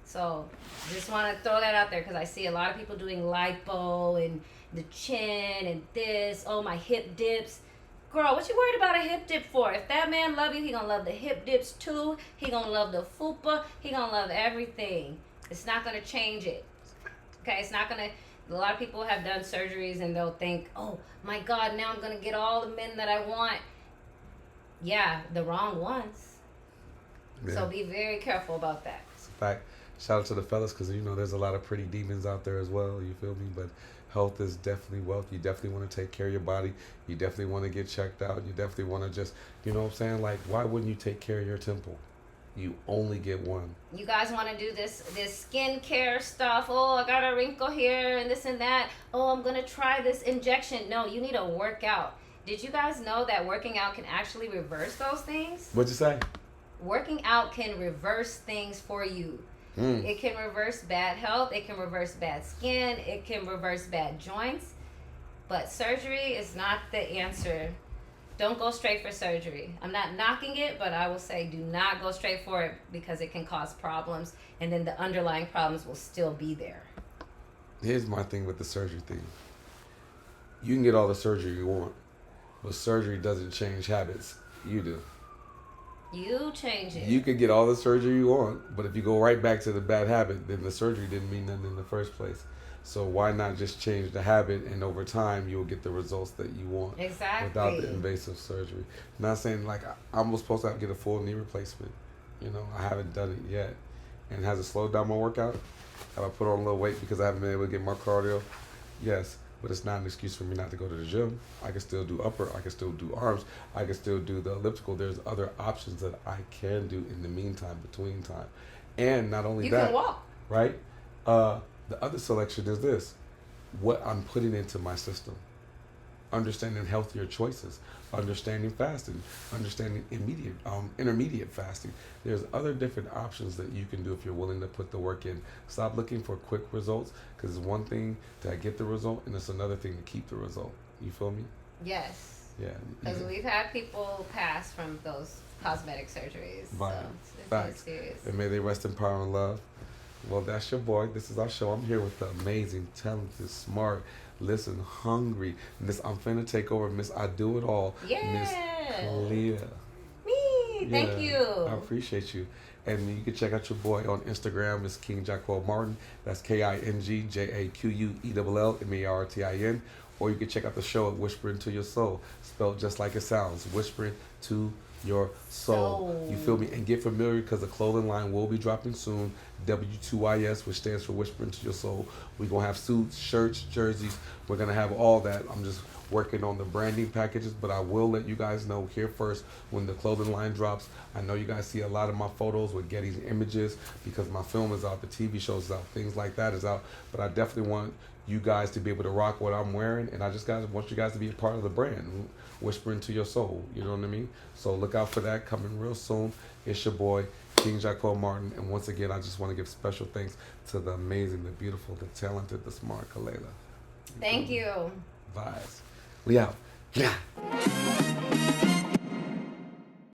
So just want to throw that out there, because I see a lot of people doing lipo and the chin and this. Oh, my hip dips. Girl, what you worried about a hip dip for? If that man love you, he gonna love the hip dips too. He gonna love the fupa. He gonna love everything. It's not gonna change it. Okay, it's not gonna. A lot of people have done surgeries and they'll think, oh my God, now I'm gonna get all the men that I want. Yeah, the wrong ones. Yeah. So be very careful about that. It's a fact. Shout out to the fellas, because there's a lot of pretty demons out there as well. You feel me? But health is definitely wealth. You definitely want to take care of your body. You definitely want to get checked out. You definitely want to just, you know what I'm saying? Like, why wouldn't you take care of your temple? You only get one. You guys want to do this skincare stuff. Oh, I got a wrinkle here and this and that. Oh, I'm going to try this injection. No, you need to work out. Did you guys know that working out can actually reverse those things? What'd you say? Working out can reverse things for you. It can reverse bad health. It can reverse bad skin. It can reverse bad joints. But surgery is not the answer. Don't go straight for surgery. I'm not knocking it, but I will say do not go straight for it, because it can cause problems, and then the underlying problems will still be there. Here's my thing with the surgery thing. You can get all the surgery you want, but surgery doesn't change habits. You do. You change it. You could get all the surgery you want, but if you go right back to the bad habit, then the surgery didn't mean nothing in the first place. So why not just change the habit, and over time you'll get the results that you want. Exactly. Without the invasive surgery. I'm not saying like I'm supposed to get a full knee replacement. I haven't done it yet. And has it slowed down my workout? Have I put on a little weight because I haven't been able to get my cardio? Yes. But it's not an excuse for me not to go to the gym. I can still do upper. I can still do arms. I can still do the elliptical. There's other options that I can do in the meantime, between time. And not only that. You can walk. Right? The other selection is this. What I'm putting into my system. Understanding healthier choices. Understanding fasting. Understanding intermediate fasting. There's other different options that you can do if you're willing to put the work in. Stop looking for quick results, because it's one thing to get the result, and it's another thing to keep the result. You feel me? Yes. Yeah. Because we've had people pass from those cosmetic surgeries. Right. So it's Facts. serious. And may they rest in power and love. Well, that's your boy. This is our show. I'm here with the amazing, talented, smart, hungry. I'm finna take over Miss I Do It All. Yeah. Miss Kelila. Me. Thank you. I appreciate you. And you can check out your boy on Instagram. It's King Jacquel Martin. That's KingJaquellMartin. Or you can check out the show at Whispering to Your Soul. Spelled just like it sounds. Whispering to your soul. You feel me? And get familiar because the clothing line will be dropping soon. W2YS, which stands for Whispering to Your Soul. We're going to have suits, shirts, jerseys. We're going to have all that. I'm just working on the branding packages, but I will let you guys know here first when the clothing line drops. I know you guys see a lot of my photos with Getty's images because my film is out, the TV shows is out, things like that is out. But I definitely want you guys to be able to rock what I'm wearing, and I just want you guys to be a part of the brand, Whispering to Your Soul. You know what I mean? So look out for that coming real soon. It's your boy, King Jaco Martin, and once again, I just want to give special thanks to the amazing, the beautiful, the talented, the smart Kelila. Thank you. Vibes. We out. Yeah.